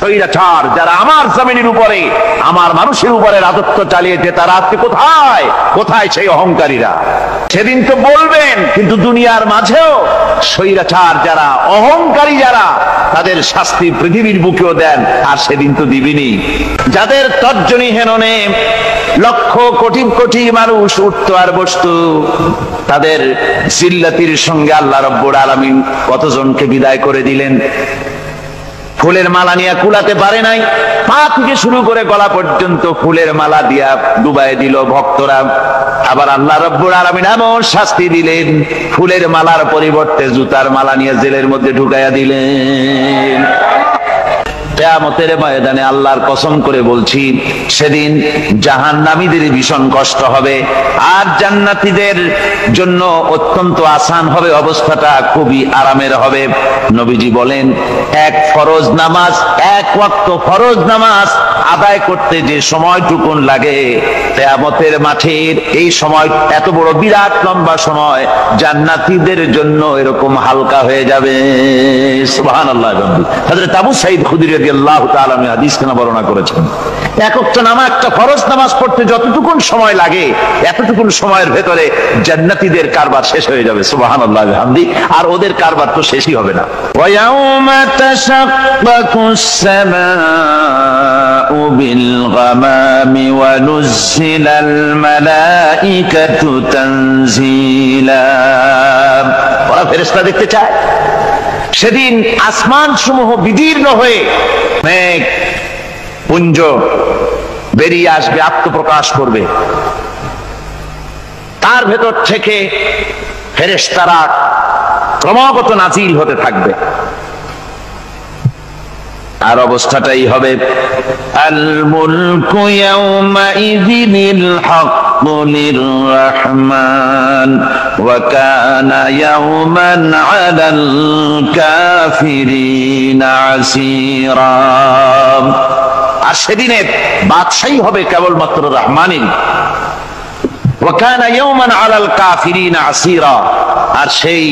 স্বৈরাচার যারা আমার জমিনের উপরে আমার মানুষের উপরে রাজত্ব চালিয়েছে তারা আজকে কোথায় কোথায় সেই অহংকারীরা? সেদিন তো বলবেন, কিন্তু দুনিয়ার মাঝেও স্বৈরাচার যারা অহংকারী যারা তাদের শাস্তি পৃথিবীর বুকেও দেন, আর সেদিন তো দিবেনি। যাদের তর্জনী হেননে লক্ষ কোটি কোটি মানুষ উঠতো আর বসতো, তাদের জিল্লাতির সঙ্গে আল্লাহ রাব্বুল আলামিন কতজনকে বিদায় করে দিলেন। ফুলের মালা নিয়ে কুলাতে পারে নাই, পা থেকে শুরু করে গলা পর্যন্ত ফুলের মালা দিয়া ডুবাই দিল ভক্তরা। আবার আল্লাহ রাব্বুল আলামিন এমন শাস্তি দিলেন, ফুলের মালার পরিবর্তে জুতার মালা নিয়ে জেলের মধ্যে ঢুকাইয়া দিলেন। কিয়ামতের ময়দানে আল্লাহর কসম করে বলছি, সেদিন জাহান্নামীদের ভীষণ কষ্ট হবে, আর জান্নাতীদের জন্য অত্যন্ত আসান হবে, অবস্থাটা খুবই আরামের হবে। নবীজি বলেন, এক ফরজ নামাজ, এক ওয়াক্ত ফরজ নামাজ আদায় করতে যে সময়টুকুন লাগে, কিয়ামতের মাঠের এই সময় এত বড় বিরাট লম্বা সময় জান্নাতীদের জন্য এরকম হালকা হয়ে যাবে। সুবহানাল্লাহ। হযরত আবু সাঈদ খুদরী রাদিয়াল্লাহু তাআলা হাদিস কেন বর্ণনা করেছেন, এক ওয়াক্ত নামাজ, একটা ফরজ নামাজ পড়তে যতটুকুন সময় লাগে এতটুকুন সময়ের ভেতরে জান্নাতীদের কারবার শেষ হয়ে যাবে। সুবহানাল্লাহ বিহামদি। আর ওদের কারবার তো শেষই হবে না। ওয়া ইয়াউমা তাশাক্কাকুস সামাউ বিল গামামি ওয়া নুজ্জিলাল মালাইকাতু তানজিলা। ওরা ফেরেশতা দেখতে চায়। সেদিন আসমান সমূহ বিদীর্ণ হয়ে মেঘ পুঞ্জ বেরিয়ে আসবে, আত্মপ্রকাশ করবে। তার ভেতর থেকে ফেরেশতারা ক্রমাগত নাজিল হতে থাকবে। আর অবস্থাটাই হবে, আল মুলকু ইয়াউমাইযিনিল হাক্কু লিররহমান ওয়া কানা ইয়াওমান আলাল কাফিরিনা আসীরা। আর সেদিনে বাদশাহী হবে কেবলমাত্র রহমানের। ওয়া কানা ইয়াওমান আলাল কাফিরিনা আসীরা। আর সেই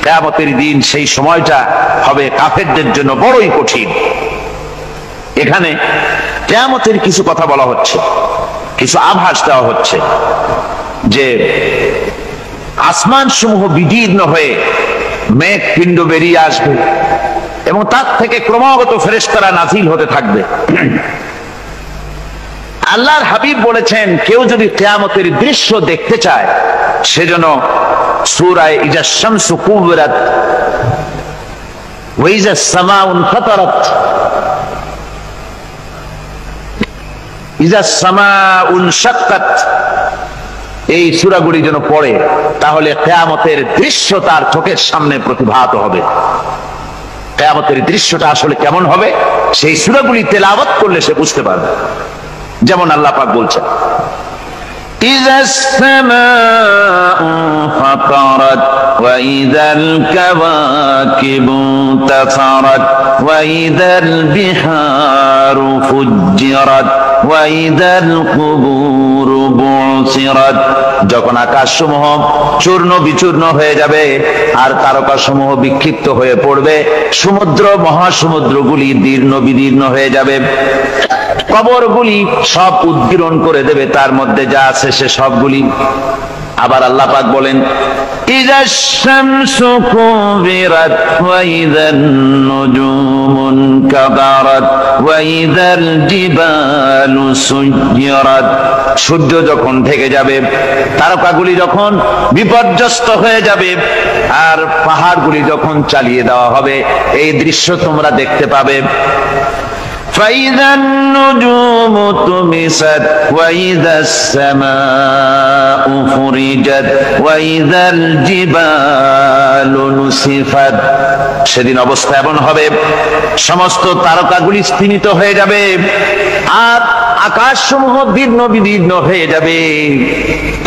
কিয়ামতের দিন, সেই সময়টা হবে কাফেরদের জন্য বড়ই কঠিন। এখানে কিয়ামতের কিছু কথা বলা হচ্ছে, কিছু আভাস দেওয়া হচ্ছে যে আসমান সমূহ বিদীর্ণ হয়ে মেঘ পিণ্ড বেরিয়ে আসবে এবং তার থেকে ক্রমাগত ফেরেশতারা নাজিল হতে থাকবে। আল্লাহর হাবিব বলেছেন, কেউ যদি কিয়ামতের দৃশ্য দেখতে চায় সেজন্য সূরা ইজা শামসু কুবিরাত ওয়া ইজা সামাউ ফাতারাত, ইজা সামাউ শাক্কাত, এই সূরাগুলি যেন পড়ে, তাহলে কিয়ামতের দৃশ্য তার চোখের সামনে প্রতিভাত হবে। কিয়ামতের দৃশ্যটা আসলে কেমন হবে সেই সূরাগুলি তেলাওয়াত করলে সে বুঝতে পারবে। যেমন আল্লাহ পাক বলছেন, إذا السماء فطرت وإذا الكواكب انتثرت وإذا البحار فجرت وإذا القبور بعثرت। যখন আকাশসমূহ চূর্ণ বিচূর্ণ হয়ে যাবে আর তারকাসমূহ বিক্ষিপ্ত হয়ে পড়বে, সমুদ্র মহাসমুদ্রগুলি দীর্ণ বিদীর্ণ হয়ে যাবে, কবরগুলি সব উদ্গীরণ করে দেবে, তার মধ্যে যা আছে সে সবগুলি। আবার আল্লাহ পাক বলেন, ইযাশ শামসু কুবিরাত ওয়া ইযান নুজুমুন কাদারাত ওয়া ইযাল জিবালু সুয়্যিরাত। সূর্য যখন ঢেকে যাবে, তারকাগুলি যখন বিপর্যস্ত হয়ে যাবে, আর পাহাড়গুলি যখন চালিয়ে দেওয়া হবে, এই দৃশ্য তোমরা দেখতে পাবে। فإذا النجوم طمست وإذا السماء فرجت وإذا الجبال نسفت। সেদিন অবস্থা এমন হবে, সমস্ত তারকাগুলি স্তিমিত হয়ে যাবে আর আকাশসমূহ দীর্ণ বিদীর্ণ হয়ে যাবে।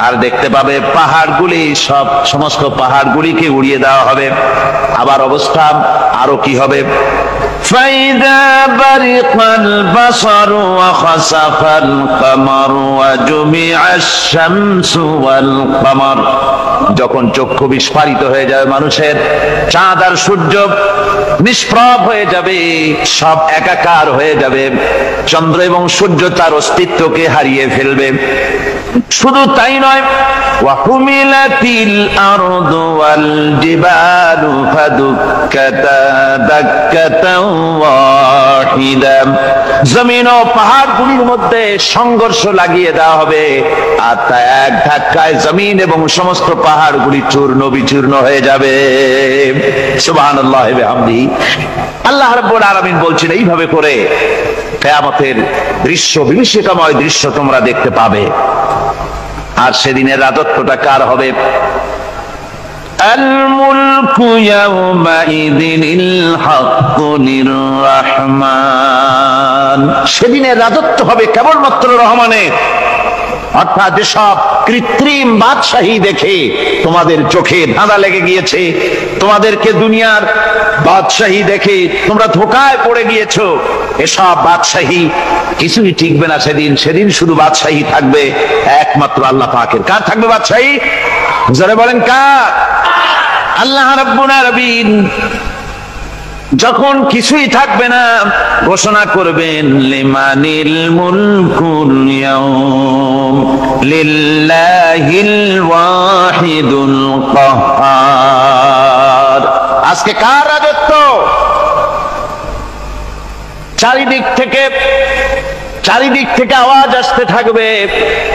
আর দেখতে পাবে পাহাড়গুলি, সমস্ত পাহাড়গুলিকে উড়িয়ে দেওয়া হবে। আবার অবস্থা আরো কি হবে, فإذا برق বারিকাল বাসারু ওয়া খাসাফাল কামারু ওয়া জুমিআশ শামসু ওয়াল কামার। যখন চক্ষু বিস্ফারিত হয়ে যাবে মানুষের, চাঁদ আর সূর্য নিষ্প্রভ হয়ে যাবে, সব একাকার হয়ে যাবে, চন্দ্র এবং সূর্য তার অস্তিত্বকে হারিয়ে ফেলবে। শুধু তাই নয়, ওয়াহুমিলাতিল আরদু ওয়াল জিবালু ফাদুক্কাতা দাক্কাতাও ওয়াহিদা। জমিন ও পাহাড়গুলির মধ্যে সংঘর্ষ লাগিয়ে দেওয়া হবে, আর তা এক ধাক্কায় জমিন এবং সমস্ত পাহাড়গুলি চূর্ণ বিচূর্ণ হয়ে যাবে। সুবহানাল্লাহ ওয়া বিহামদিহি। আল্লাহ রাব্বুল আলামিন বলছেন, এইভাবে করে কিয়ামতের দৃশ্য, বিভীষিকাময় দৃশ্য তোমরা দেখতে পাবে। আর সেদিনের রাজত্বটা কার হবে? আল মুলকু ইয়াউমাইযিনিল হাক্কু লির-রাহমান। সেদিনের রাজত্ব হবে কেবলমাত্র রহমানের। অর্থাৎ যেসব কৃত্রিম বাদশাহী দেখে তোমাদের চোখে ধাঁধা লেগে গিয়েছে, তোমাদেরকে দুনিয়ার বাদশাহী দেখে তোমরা ধোঁকায় পড়ে গিয়েছো, এসব বাদশাহী কিছুই টিকবে না সেদিন। সেদিন শুধু বাদশাহী থাকবে একমাত্র আল্লাহ পাকের। কার থাকবে বাদশাহী? যারা বলেন কার? আল্লাহ রাব্বুল আলামিন যখন কিছুই থাকবে না, ঘোষণা করবেন লিমানিল মুলকুল ইয়াউম লিল্লাহিল ওয়াহিদুল কাহ্হার। আজকে কার রাজত্ব? চারিদিক থেকে আওয়াজ আসতে থাকবে,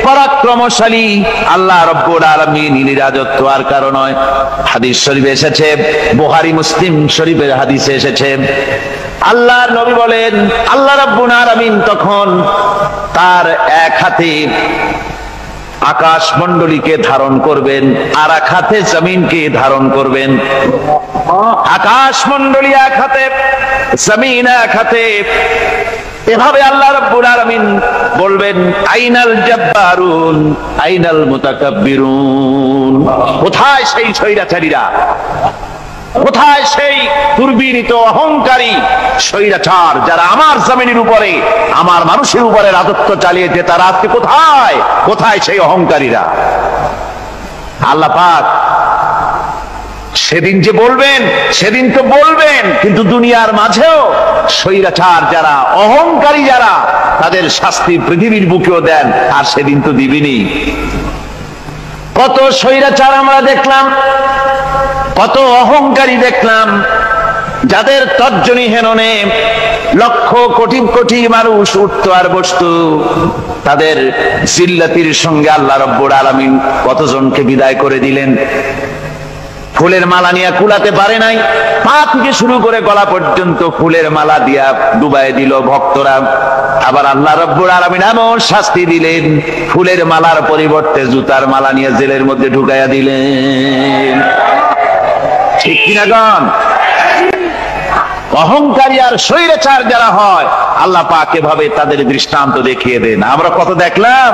পরাক্রমশালী আল্লাহ রাব্বুল আলামিন রাজত্ব। আর কারণ নয়, হাদিস শরীফে এসেছে, বুখারী মুসলিম শরীফের হাদিসে এসেছে, আল্লাহর নবী বলেন আল্লাহ রাব্বুল আলামিন তখন তার এক হাতে আকাশ মণ্ডলীকে ধারণ করবেন, আর এক হাতে জমিনকে ধারণ করবেন। আকাশ মণ্ডলী এক হাতে, জমিন এক হাতে। এভাবে আল্লাহ রাব্বুল আলামিন বলবেন, আইনাল জাব্বারুন আইনাল মুতাকাব্বিরুন। কোথায় সেই স্বৈরাচারীরা? কোথায় সেই দুর্বিনীত অহংকারী স্বৈরাচার যারা আমার জমিনের উপরে, আমার মানুষের উপরে রাজত্ব চালিয়েছে? তারা আজকে কোথায়? কোথায় সেই অহংকারীরা? আল্লাহ পাক সেদিন যে বলবেন, সেদিন তো বলবেন, কিন্তু দুনিয়ার মাঝেও স্বৈরাচার যারা, অহংকারী যারা, তাদের শাস্তি পৃথিবীর বুকেও দেন। আর সেদিন তো দিবেনই। কত স্বৈরাচার আমরা দেখলাম, কত অহংকারী দেখলাম, যাদের তর্জনী হেননে লক্ষ কোটি কোটি মানুষ উঠতো আর বসতো। তাদের জিল্লাতির সঙ্গে আল্লাহ রাব্বুল আলামিন কতজনকে বিদায় করে দিলেন। ফুলের মালা নিয়ে কুলাতে পারে নাই, পা থেকে শুরু করে গলা পর্যন্ত ফুলের মালা দিয়া ডুবাই দিল ভক্তরা। আবার আল্লাহ রাব্বুল আলামিন এমন শাস্তি দিলেন, ফুলের মালার পরিবর্তে জুতার মালা নিয়ে জেলের মধ্যে ঢুকাইয়া দিলেন। ঠিক কিনা গণ? অহংকারী আর স্বৈরাচার যারা হয়, আল্লাহ পাক এভাবে তাদের দৃষ্টান্ত দেখিয়ে দেন। আমরা কত দেখলাম,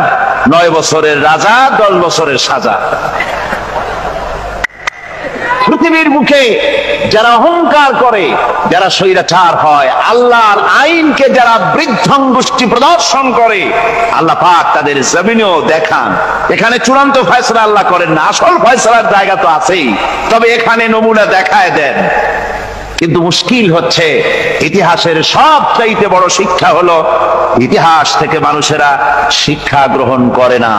9 বছরের রাজা, 10 বছরের সাজা। পৃথিবীর মুখে যারা অহংকার করে, যারা স্বৈরাচার হয়, আল্লাহর আইনকে যারা বৃদ্ধাঙ্গুষ্টি প্রদর্শন করে, আল্লাহ পাক তাদের জমিনেও দেখান। এখানে চূড়ান্ত ফয়সালা আল্লাহ করেন না, আসল ফয়সালার জায়গা তো আছেই, তবে এখানে নমুনা দেখায় দেন। কিন্তু মুশকিল হচ্ছে, ইতিহাসের সবচাইতে বড় শিক্ষা হলো, ইতিহাস থেকে মানুষেরা শিক্ষা গ্রহণ করে না।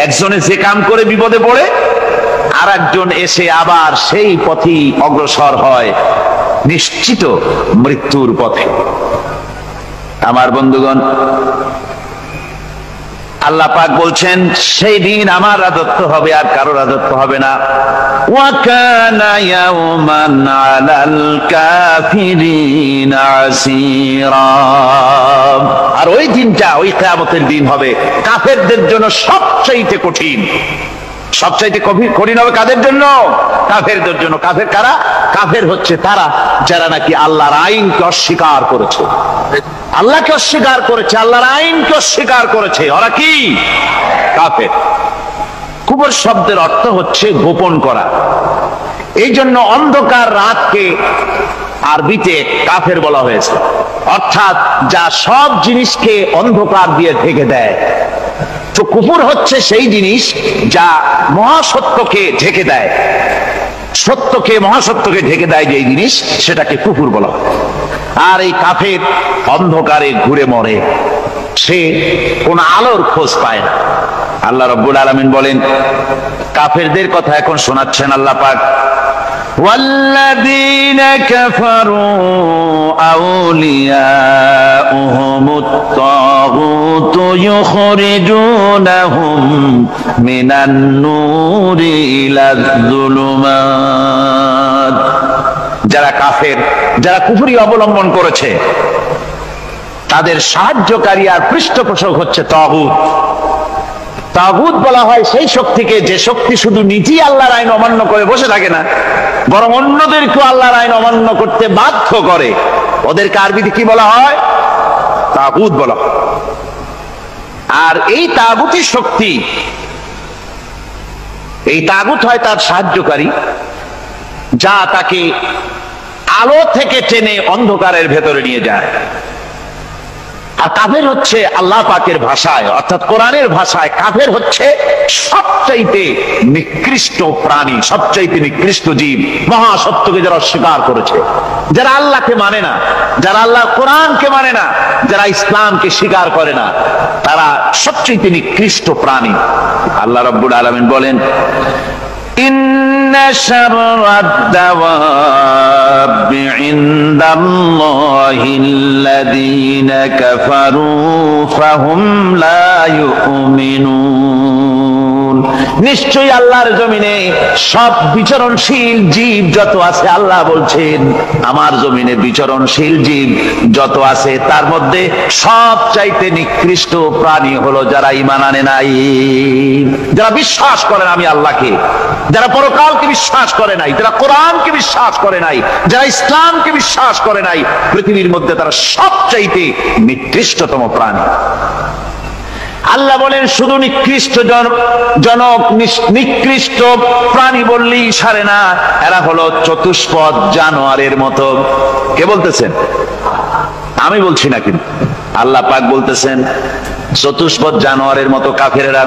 একজনে যে কাম করে বিপদে পড়ে, আর একজন এসে আবার সেই পথেই অগ্রসর হয়, নিশ্চিত মৃত্যুর পথে। আমার বন্ধুগণ, আল্লাহ পাক বলছেন সেই দিন আমার রাজত্ব হবে, আর কারো রাজত্ব হবে না। ওয়া কানা ইয়াওমান আলাল কাফিরিনা আসীরা। আর ওই দিনটা, ওই কিয়ামতের দিন হবে কাফেরদের জন্য সবচাইতে কঠিন। সবচাইতে কঠিন হবে কাদের জন্য? কাফেরদের জন্য। কাফের কারা? কাফের হচ্ছে তারা যারা নাকি আল্লাহর আইনকে অস্বীকার করেছে, আল্লাহকে অস্বীকার করেছে, আল্লাহর আইনকে অস্বীকার করেছে। ওরা কি? কাফের। কুফর শব্দের অর্থ হচ্ছে গোপন করা। এই জন্য অন্ধকার রাতকে আরবিতে কাফের বলা হয়েছে, অর্থাৎ যা সব জিনিসকে অন্ধকার দিয়ে ঢেকে দেয়। তো কুফর হচ্ছে সেই জিনিস যা মহাসত্যকে ঢেকে দেয়, সত্যকে মহাসত্যকে ঢেকে দেয় যে জিনিস, সেটাকে কুফর বলা হয়। আর এই কাফের অন্ধকারে ঘুরে মরে, সে কোন আলোর খোঁজ পায় না। আল্লাহ রাব্বুল আলামিন বলেন, কাফেরদের কথা এখন শোনাচ্ছেন আল্লাহ পাক, والذين كفروا أولياؤهم الطاغوت يخرجونهم من النور إلى الظلمات। যারা কাফের, যারা কুফরি অবলম্বন করেছে, তাদের সাহায্যকারী আর পৃষ্ঠপোষক হচ্ছে তাগুত। তাগুত বলা হয় সেই শক্তিকে যে শক্তি শুধু নিজেই আল্লাহর আইন অমান্য করে বসে থাকে না, বরং অন্যদেরকেও আল্লাহর আইন অমান্য করতে বাধ্য করে। ওদেরকে আরবিতে কি বলা হয়? তাগুত বলা হয়। আর এই তাগুতি শক্তি, এই তাগুত হয় তার সাহায্যকারী, যা তাকে আলো থেকে টেনে অন্ধকারের ভেতরে নিয়ে যায়। আর কাফের হচ্ছে আল্লাহ পাকের ভাষায়, অর্থাৎ কোরআনের ভাষায়, কাফের হচ্ছে সবচাইতে নিকৃষ্ট প্রাণী, সবচাইতে নিকৃষ্ট জীব। মহাসত্যকে যারা অস্বীকার করেছে, যারা আল্লাহকে মানে না, যারা আল্লাহর কোরআনকে মানে না, যারা ইসলামকে স্বীকার করে না, তারা সবচাইতে নিকৃষ্ট প্রাণী। আল্লাহ রাব্বুল আলামিন বলেন, ইন্না শাররাদ দাওয়াবি ইনদাল্লাহিল্লাযীনা কাফারু ফাহুম লা ইউমিনুন। নিশ্চয়ই আল্লাহর জমিনে সব বিচরণশীল জীব যত আছে, আল্লাহ বলছেন আমার জমিনে বিচরণশীল জীব যত আছে, তার মধ্যে সবচাইতে নিকৃষ্ট প্রাণী হলো যারা ঈমান আনে নাই, যারা বিশ্বাস করে না আমি আল্লাহকে, যারা পরকালকে বিশ্বাস করে নাই, যারা কোরআনকে বিশ্বাস করে নাই, যারা ইসলামকে বিশ্বাস করে নাই, পৃথিবীর মধ্যে তারা সবচাইতে নিকৃষ্টতম প্রাণী। আল্লাহ বলেন শুধু নিকৃষ্ট জনক, নিকৃষ্ট প্রাণী বললেই সারে না, এরা হলো চতুষ্পদ জানোয়ারের মতো। কে বলতেছেন? আমি বলছি না, কিন্তু আল্লাহ পাক বলতেছেন চতুষ্পদ জানোয়ারের মতো কাফেররা।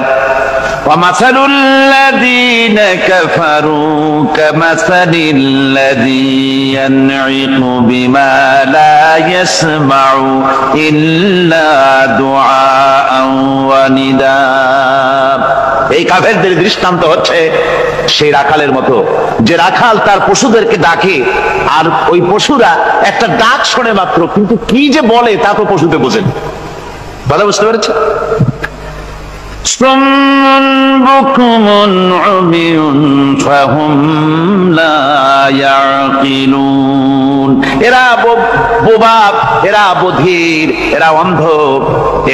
وَمَثَلُ الَّذِينَ كَفَرُوا كَمَثَلِ الَّذِي يَنْعِقُ بِمَا لَا يَسْمَعُ إِلَّا دُعَاءً وَنِدَاءً। এই কাফেরদের দৃষ্টান্ত হচ্ছে সেই রাখালের মতো, যে রাখাল তার পশুদেরকে ডাকে, আর ওই পশুরা একটা ডাক শোনে মাত্র, কিন্তু কি যে বলে তা তো পশুতে বোঝেন। কথা বুঝতে পেরেছে? এরা বোবা, এরা বধির, এরা অন্ধ,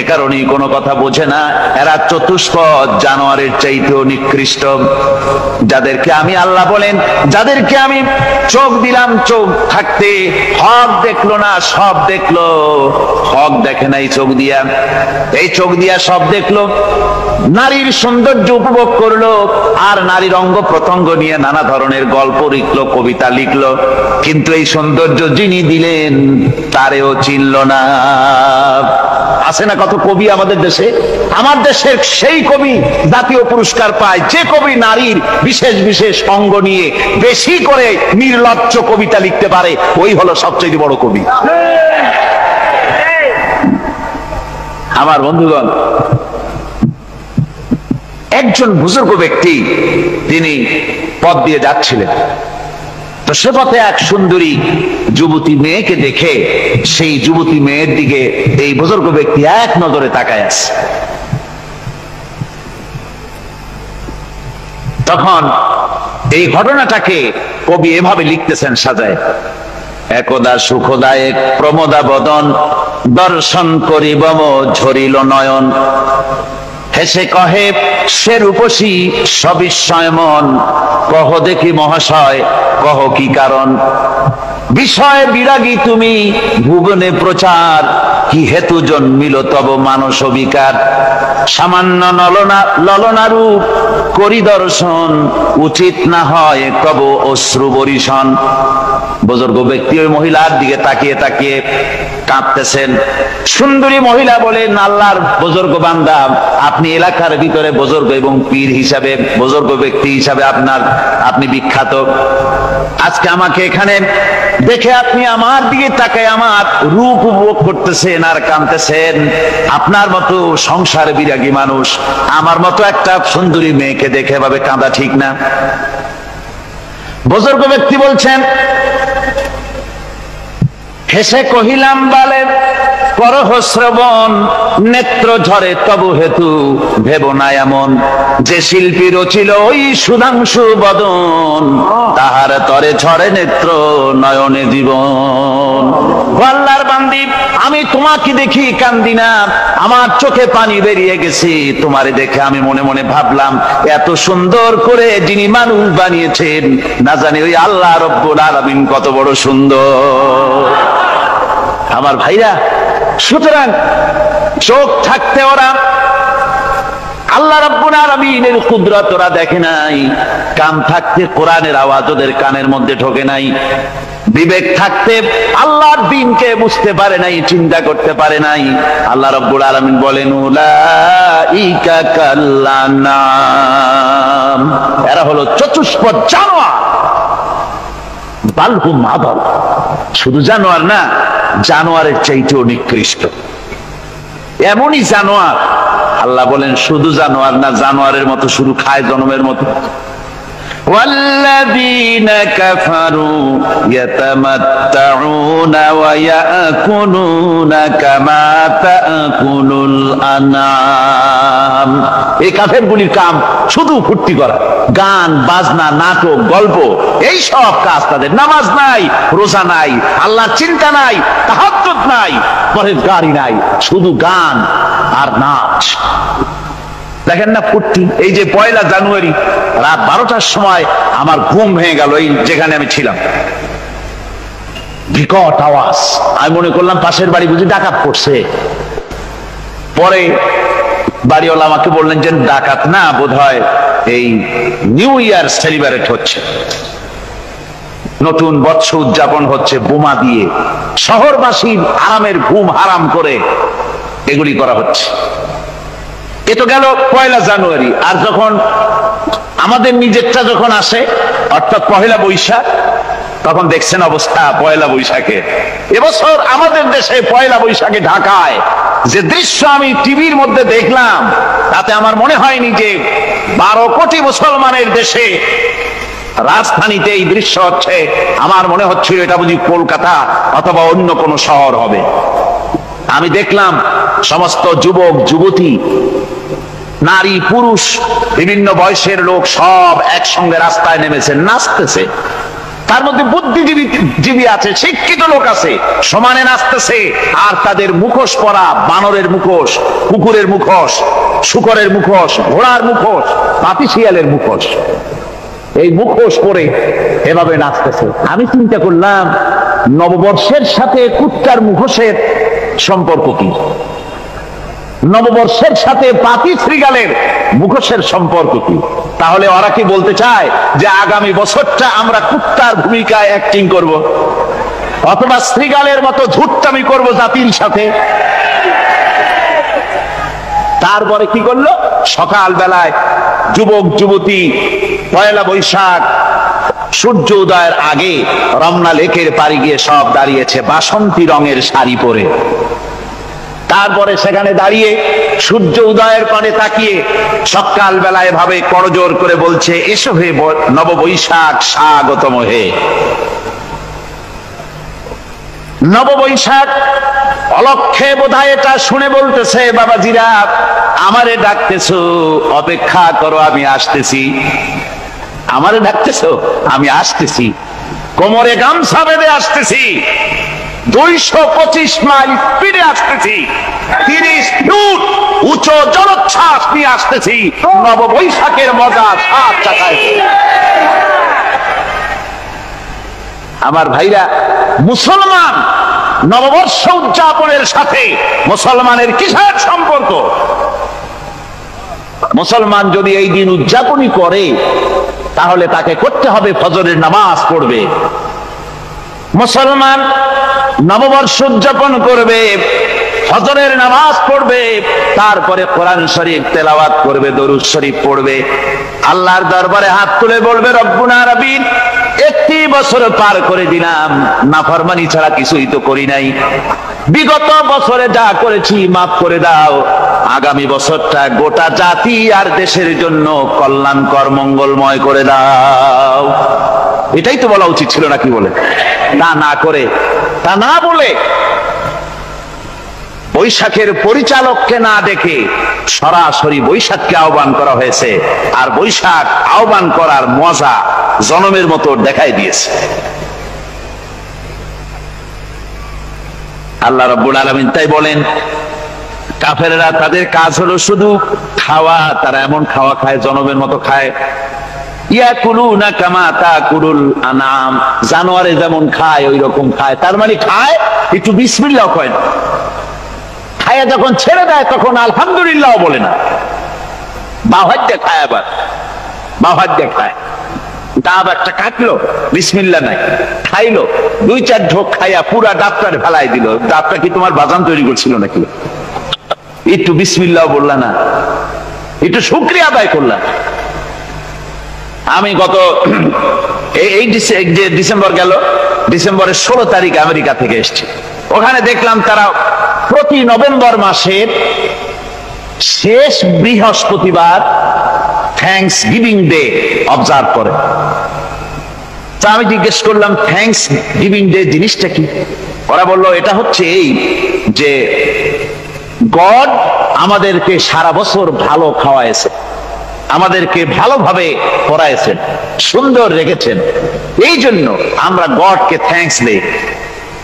এ কারণেই কোনো কথা বোঝে না। এরা চতুষ্পদ জানোয়ারের চাইতেও নিকৃষ্ট। যাদেরকে আমি আল্লাহ বলেন, যাদেরকে আমি চোখ দিলাম, চোখ থাকতে হক দেখলো না, সব দেখলো। হক দেখে নাই চোখ দিয়া, এই চোখ দিয়া সব দেখলো। নারীর সৌন্দর্য উপভোগ করলো, আর নারীর অঙ্গ প্রত্যঙ্গ নিয়ে নানা ধরনের গল্প লিখলো, কবিতা লিখলো, কিন্তু এই সৌন্দর্য যিনি দিলেন তারেও চিনল না। আছে না কত কবি আমাদের দেশে? আমার দেশের সেই কবি জাতীয় পুরস্কার পায় যে কবি নারীর বিশেষ বিশেষ অঙ্গ নিয়ে বেশি করে নির্লজ্জ কবিতা লিখতে পারে, ওই হলো সবচেয়ে বড় কবি। আমার বন্ধুগণ, একজন বুজুর্গ ব্যক্তি, তিনি পথ দিয়ে যাচ্ছিলেন, তো সে পথে এক সুন্দরী যুবতী মেয়েকে দেখে সেই যুবতী মেয়ের দিকে এই বুজুর্গ ব্যক্তি এক নজরে তাকায় আছে। তখন এই ঘটনাটাকে কবি এভাবে লিখতেছেন সাজায়, একদা সুখদায়ক প্রমোদা বদন দর্শন করিব ঝরিল নয়ন, হেসে কহে সে রূপসী সবিস্ময় মন, কহ দেখি মহাশয় কহ কি কারণ, বিষয় বিরাগী তুমি ভুবনে প্রচার, কি হেতু জন্মিল তব মানস বিকার, সামান্য ললনা রূপ করি দর্শন, উচিত না হয় কব অশ্রু বরিশন। বুজুর্গ ব্যক্তি ওই মহিলার দিকে তাকিয়ে তাকিয়ে কাঁদতেছেন। সুন্দরী মহিলা বলেন, আল্লাহর বুজুর্গ বান্দা, আপনি এলাকার ভিতরে বুজুর্গ এবং পীর হিসাবে, বুজুর্গ ব্যক্তি হিসাবে আপনি বিখ্যাত। আজকে আমাকে এখানে দেখে আপনি আমার দিকে তাকায় আমার রূপ উপভোগ করতেছেন আর কাঁদতেছেন। আপনার মতো সংসার বিরাগী মানুষ আমার মতো একটা সুন্দরী মেয়েকে দেখে ভাবে কাঁদা ঠিক না। বুজুর্গ ব্যক্তি বলছেন, হেসে কহিলাম বালে করহ শ্রবণ, নেত্র ঝরে তবু হেতু ভেব না এমন, যে শিল্পী রচিল ওই সুধাংশু বদন, তাহার তরে ঝরে নেত্র নয়নে জীবন। আল্লাহর বান্দি, আমি তোমাকে দেখি কান্দি না, আমার চোখে পানি বেরিয়ে গেছে। তোমারে দেখে আমি মনে মনে ভাবলাম, এত সুন্দর করে যিনি মানুষ বানিয়েছেন, না জানি ওই আল্লাহ রব্বুল আলামিন কত বড় সুন্দর। আমার ভাইরা, সুতরাং চোখ থাকতে ওরা আল্লাহ রাব্বুল আলামিনের কুদরত ওরা দেখে নাই, কান থাকতে কোরআনের আওয়াজ ওদের কানের মধ্যে ঢোকে নাই, বিবেক থাকতে আল্লাহর দ্বীনকে বুঝতে পারে নাই, চিন্তা করতে পারে নাই। আল্লাহ রাব্বুল আলামিন বলেন, উলাইকা কাল্লানাম, এরা হলো চতুষ্পদ জানোয়ার, বালহুম আদাল, শুধু জানোয়ার না, জানোয়ারের চাইতেও নিকৃষ্ট। এমনই জানোয়ার, আল্লাহ বলেন শুধু জানোয়ার না, জানোয়ারের মতো শুধু খায় জনমের মতো। والذين كفروا يتمتعون ويأكلون كما تأكل الأنعام। এই কাফেরগুলির কাম শুধু ফুর্তি করা, গান বাজনা, নাটক, গল্প, এই সব কাজ তাদের। নামাজ নাই, রোজা নাই, আল্লাহর চিন্তা নাই, তাহাজ্জুদ নাই, পরহেজগারি নাই, শুধু গান আর নাচ। দেখেন না ফুর্তি। এই যে 1 জানুয়ারি রাত 12টার সময় আমার ঘুম ভেঙে গেল, এই যেখানে আমি ছিলাম, বিকট আওয়াজ। আমি মনে করলাম পাশের বাড়ি বুঝি ডাকাত পড়ছে। পরে বাড়িওয়ালা আমাকে বললেন যে ডাকাত না, বোধহয় এই নিউ ইয়ার সেলিব্রেট হচ্ছে, নতুন বৎসর উদযাপন হচ্ছে বোমা দিয়ে, শহরবাসীর আরামের ঘুম হারাম করে এগুলি করা হচ্ছে। এ তো গেল 1 জানুয়ারি। আর যখন আমাদের নিজেরটা যখন আসে, অর্থাৎ 1 বৈশাখ, তখন দেখছেন অবস্থা 1 বৈশাখে। এবছর আমাদের দেশে 1 বৈশাখে ঢাকায় যে দৃশ্য আমি টিভির মধ্যে দেখলাম, তাতে আমার মনে হয়নি যে 12 কোটি মুসলমানের দেশে রাজধানীতে এই দৃশ্য হচ্ছে। আমার মনে হচ্ছিল এটা বুঝি কলকাতা অথবা অন্য কোনো শহর হবে। আমি দেখলাম সমস্ত যুবক যুবতী, নারী পুরুষ, বিভিন্ন বয়সের লোক সব একসঙ্গে রাস্তায় নেমেছে, নাচতেছে। তার মধ্যে বুদ্ধিজীবী আছে, শিক্ষিত লোক আছে, সমানে নাচতেছে। আর তাদের মুখোশ পরা, বানরের মুখোশ, কুকুরের মুখোশ, শূকরের মুখোশ, ঘোড়ার মুখোশ, পাতি শিয়ালের মুখোশ, এই মুখোশ পরে এভাবে নাচতেছে। আমি চিন্তা করলাম, নববর্ষের সাথে কুত্তার মুখোশের সম্পর্ক কি? নববর্ষের সাথে পাতি শ্রীগালের মুখোশের সম্পর্ক কি? তাহলে ওরা কি বলতে চায় যে আগামী বছরটা আমরা কুত্তার ভূমিকায় অ্যাক্টিং করব, অথবা শ্রীগালের মতো ধূর্তামি করব জাতির সাথে? তারপরে কি করলো? সকাল বেলায় যুবক যুবতী 1 বৈশাখ সূর্য উদয়ের আগে রমনা লেকের পাড়ি গিয়ে সব দাঁড়িয়েছে বাসন্তী রঙের শাড়ি পরে। তারপরে সেখানে দাঁড়িয়ে সূর্য উদয়ের পানে তাকিয়ে সকাল বেলায় ভাবে করজোর করে বলছে, এসো হে নববৈশাখ স্বাগতম হে। নববৈশাখ অলক্ষে বোধহয় এটা শুনে বলতেছে, বাবাজিরা আমারে ডাকতেছো, অপেক্ষা করো আমি আসতেছি। আমারে ডাকতেছো, আমি আসতেছি, কোমরে গামছা বেঁধে আসতেছি, 225 মাইল স্পিডে আসতেছি, 30 ফুট উঁচু জলোচ্ছ্বাস নিয়ে আসতেছি, নববৈশাখের মজা সাত চাকায়। আমার ভাইরা, মুসলমান নববর্ষ উদযাপনের সাথে মুসলমানের কিসের সম্পর্ক? মুসলমান যদি এই দিন উদযাপনই করে তাহলে তাকে করতে হবে ফজরের নামাজ পড়বে। মুসলমান নববর্ষ উদযাপন করবে, ফজরের নামাজ পড়বে, তারপরে কোরআন শরীফ তেলাওয়াত করবে, দরুদ শরীফ পড়বে, আল্লাহর দরবারে হাত তুলে বলবে রব্বুনা আলামিন, একটি বছর পার করে দিলাম, নাফরমানি ছাড়া কিছুই তো করি নাই, বিগত বছরে যা করেছি মাফ করে দাও, আগামী বছরটা গোটা জাতি আর দেশের জন্য কল্যাণকর মঙ্গলময় করে দাও। এটাই তো বলা উচিত ছিল নাকি বলে? তা না করে, তা না বলে, বৈশাখের পরিচালককে না দেখে সরাসরি বৈশাখকে আহ্বান করা হয়েছে। আর বৈশাখ আহ্বান করার মজা জনমের মতো দেখাই দিয়েছে। আল্লাহ রাব্বুল আলামিন তাই বলেন, কাফেররা তাদের কাজ হলো শুধু খাওয়া, তারা এমন খাওয়া খায় জনমের মতো খায়, ইয়াকুলুনা কামা তাকুলুল আনাম, জানোয়ারে যেমন খায় ওই রকম খায়। তার মানে খায়, একটু বিসমিল্লাহ কয় না, খায় যখন ছেড়ে দেয় তখন আলহামদুলিল্লাহ বলে না, বাহাজ্জা খায়, আবার বাহাজ্জা খায়, ডাব একটা কাটলো বিসমিল্লাহ নাই, খাইলো, দুই চার ঢোক খাইয়া পুরা ডাবটার ফেলাই দিল। ডাবটা কি তোমার বাজান তৈরি করছিল নাকি? একটু বিসমিল্লাহ বললা না, একটু শুকরিয়া আদায় করলা। আমি গত এই ডিসেম্বর গেল, ডিসেম্বরের 16 তারিখ আমেরিকা থেকে এসেছি। ওখানে দেখলাম তারা প্রতি নভেম্বর মাসের শেষ বৃহস্পতিবার থ্যাঙ্কস গিভিং ডে অবজার্ভ করে। তা আমি জিজ্ঞেস করলাম থ্যাঙ্কস গিভিং ডে জিনিসটা কি? ওরা বলল এটা হচ্ছে এই যে গড আমাদেরকে সারা বছর ভালো খাওয়াইছে, আমাদেরকে ভালোভাবে পড়াইছেন, সুন্দর রেখেছেন, এই জন্য আমরা গডকে থ্যাঙ্কস দেই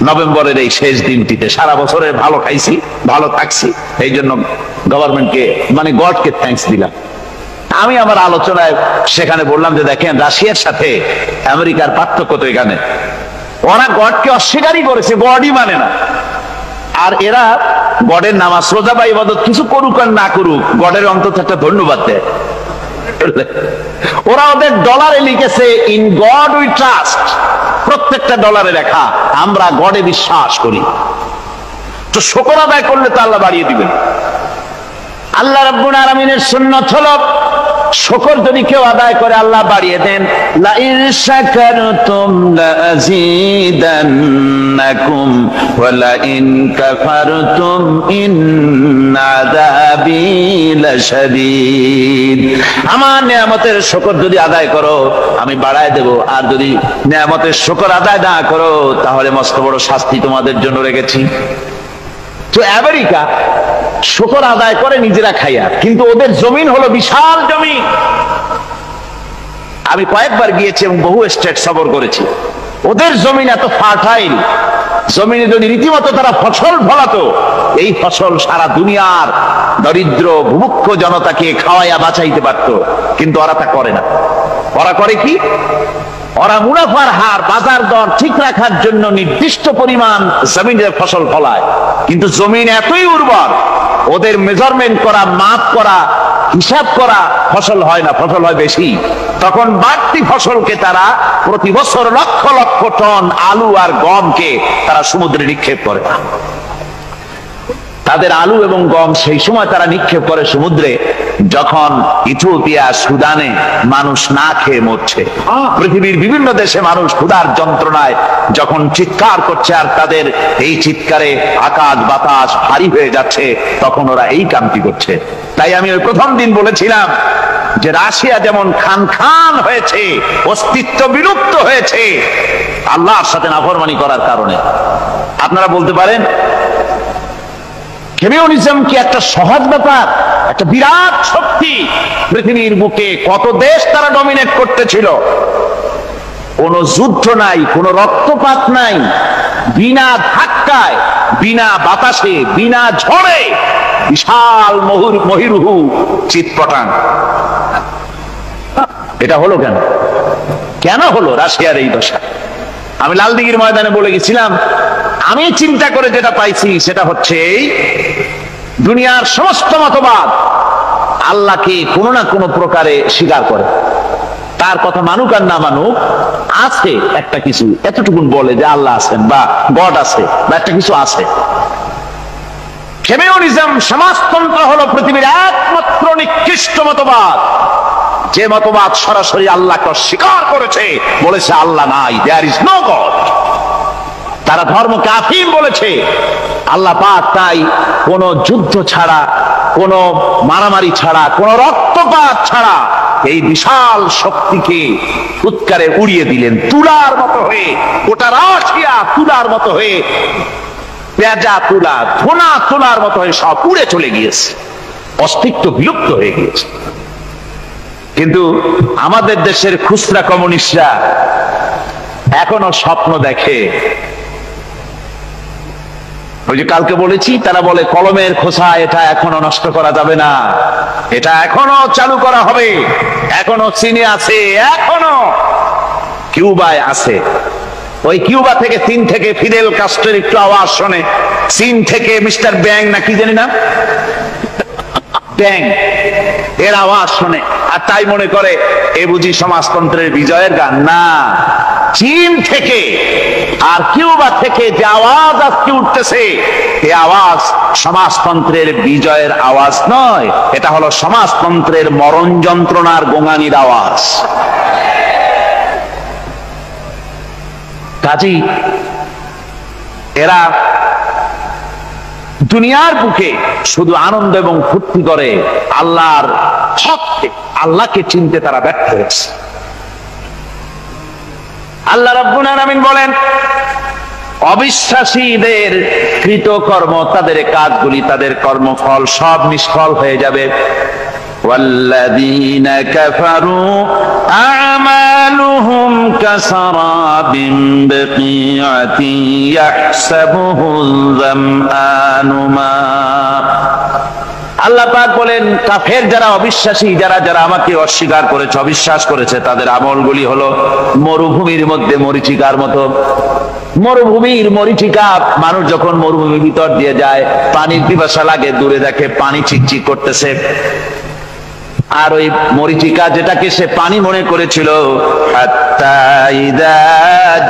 নভেম্বরের এই শেষ দিনটিতে। সারা বছরের ভালো খাইছি, ভালো থাকছি, এই জন্য গভর্নমেন্টকে মানে গডকে থ্যাঙ্কস দিলাম। আমি আমার আলোচনায় সেখানে বললাম যে দেখেন, রাশিয়ার সাথে আমেরিকার পার্থক্য তো এখানে, ওরা গডকে অস্বীকারই করেছে, গডই মানে না। আর এরা গডের নামাজ রোজা বা ইবাদত কিছু করুক আর না করুক, গডের অন্তত একটা ধন্যবাদ দেয়। ওরা ওদের ডলারে লিখেছে ইন গড উই ট্রাস্ট, প্রত্যেকটা ডলারে লেখা আমরা গডে বিশ্বাস করি। তো শুকর আদায় করলে তো আল্লাহ বাড়িয়ে দিবেন। আল্লাহ রাব্বুল আলামিনের সুন্নাত হলো শুকর যদি কেউ আদায় করে আল্লাহ বাড়িয়ে দেন। লা ইন শাকারতুম লাযীদান্নাকুম ওয়া লা ইন কাফারতুম ইন্না আযাবী লাশাদীদ। আমার নিয়ামতের শুকর যদি আদায় করো আমি বাড়ায় দেব, আর যদি নিয়ামতের শুকর আদায় না করো তাহলে মস্ত বড় শাস্তি তোমাদের জন্য রেখেছি। তো আমেরিকা শুকর আদায় করে নিজেরা খাইয়া, কিন্তু ওদের জমিন হলো বিশাল জমিন। আমি কয়েকবার গিয়েছি এবং বহু স্টেট সফর করেছি। ওদের জমিন এত ফার্টাইল, জমিনে যদি রীতিমতো তারা ফসল ফলাতো, এই ফসল সারা দুনিয়ার দরিদ্র ভূমুক্ষ জনতাকে খাওয়াইয়া বাঁচাইতে পারত। কিন্তু ওরা তা করে না। ওরা করে কি? ওরা মুনাফার হার, বাজার দর ঠিক রাখার জন্য নির্দিষ্ট পরিমাণ জমিনের ফসল ফলায়, কিন্তু জমিন এতই উর্বর, ওদের মেজারমেন্ট করা, মাপ করা, হিসাব করা ফসল হয় না, ফসল হয় বেশি। তখন বাড়তি ফসলকে তারা প্রতি বছর লক্ষ লক্ষ টন আলু আর গমকে তারা সমুদ্রে নিক্ষেপ করে। তাদের আলু এবং গম সেই সময় তারা নিক্ষেপ করে সমুদ্রে যখন ইথিওপিয়া, সুদানে মানুষ না খেয়ে মরছে। পৃথিবীর বিভিন্ন দেশে মানুষ ক্ষুধার যন্ত্রণায় যখন চিৎকার করছে, আর তাদের এই চিৎকারে আকাশ বাতাস ভারী হয়ে যাচ্ছে, তখন ওরা এই কামটি করছে। তাই আমি ওই প্রথম দিন বলেছিলাম যে রাশিয়া যেমন খান খান হয়েছে, অস্তিত্ব বিলুপ্ত হয়েছে আল্লাহর সাথে নাফরমানি করার কারণে। আপনারা বলতে পারেন কমিউনিজম কি একটা সহজ ব্যাপার? একটা বিরাট শক্তি পৃথিবীর বুকে, কত দেশ তারা ডমিনেট করতেছিল। কোন যুদ্ধ নাই, কোন রক্তপাত নাই, বিনা ধাক্কায়, বিনা বাতাসে, বিনা ঝড়ে বিশাল মহিরুহু চিৎপটাং। এটা হলো কেন? কেন হলো রাশিয়ার এই দশা? আমি লালদিঘির ময়দানে বলে গেছিলাম, আমি চিন্তা করে যেটা পাইছি সেটা হচ্ছে এই, দুনিয়ার সমস্ত মতবাদ আল্লাহকে কোনো না কোনো প্রকারে স্বীকার করে। তার কথা মানুক আর না মানুক, আছে একটা কিছু, এতটুকুন বলে যে আল্লাহ আছেন বা গড আছে বা একটা কিছু আছে। কমিউনিজম, সমাজতন্ত্র হলো পৃথিবীর একমাত্র নিকৃষ্ট মতবাদ, যে মতবাদ সরাসরি আল্লাহকে অস্বীকার করেছে, বলেছে আল্লাহ নাই, দেয়ার ইজ নো গড। তারা ধর্মকে আফিম বলেছে। আল্লাহ পাক তাই কোন যুদ্ধ ছাড়া, কোন মারামারি ছাড়া, কোন রক্তপাত ছাড়া এই বিশাল শক্তিকে উৎকারে উড়িয়ে দিলেন, তুলার মতো হয়ে, গোটা রাশিয়া তুলার মতো হয়ে, পেঁজা তুলা, ধোনা তুলার মতো হয়ে সব উড়ে চলে গিয়েছে, অস্তিত্ব বিলুপ্ত হয়ে গিয়েছে। কিন্তু আমাদের দেশের খুচরা কমিউনিস্টরা এখনো স্বপ্ন দেখে। ওই যে কালকে বলেছি, তারা বলে কলমের খোসা এটা এখনো নষ্ট করা যাবে না, এটা এখনো চালু করা হবে, এখনো চীনে আছে, এখনো কিউবায় আছে। ওই কিউবা থেকে, চীন থেকে ফিদেল কাস্ট্রোর একটু আওয়াজ শোনে, চীন থেকে মিস্টার ব্যাং না কি জানি না, ব্যাং, এর আওয়াজ শোনে আর তাই মনে করে এ বুঝি সমাজতন্ত্রের বিজয়ের গান। না, চীন থেকে আর কিউবা থেকে যে আওয়াজ আজকে উঠতেছে, এই আওয়াজ সমাজতন্ত্রের বিজয়ের আওয়াজ নয়, এটা হলো সমাজতন্ত্রের মরণ যন্ত্রণার গোঙানির আওয়াজ। কাজী এরা দুনিয়ার বুকে শুধু আনন্দ এবং ফুর্তি করে, আল্লাহর হককে, আল্লাহকে চিনতে তারা ব্যর্থ হয়েছে। আল্লাহ রাব্বুল আলামিন বলেন, অবিশ্বাসীদের কৃতকর্ম, তাদের কাজগুলি, তাদের কর্মফল সব নিষ্ফল হয়ে যাবে। والذين كفروا أعمالهم كسراب بقيعة يحسبه الظمآن ماء। আল্লাহ পাক বলেন, কাফের যারা, অবিশ্বাসী যারা, যারা আমাকে অস্বীকার করেছে, অবিশ্বাস করেছে, তাদের আমলগুলি হলো মরুভূমির মধ্যে মরীচিকার মতো। মরুভূমির মরীচিকা, মানুষ যখন মরুভূমির ভিতর দিয়ে যায়, পানির পিপাসা লাগে, দূরে দেখে পানি চিকচিক করতেছে, আর ওই মরীচিকা যেটাকে সে পানি মনে করেছিল, হাত্তা ইযা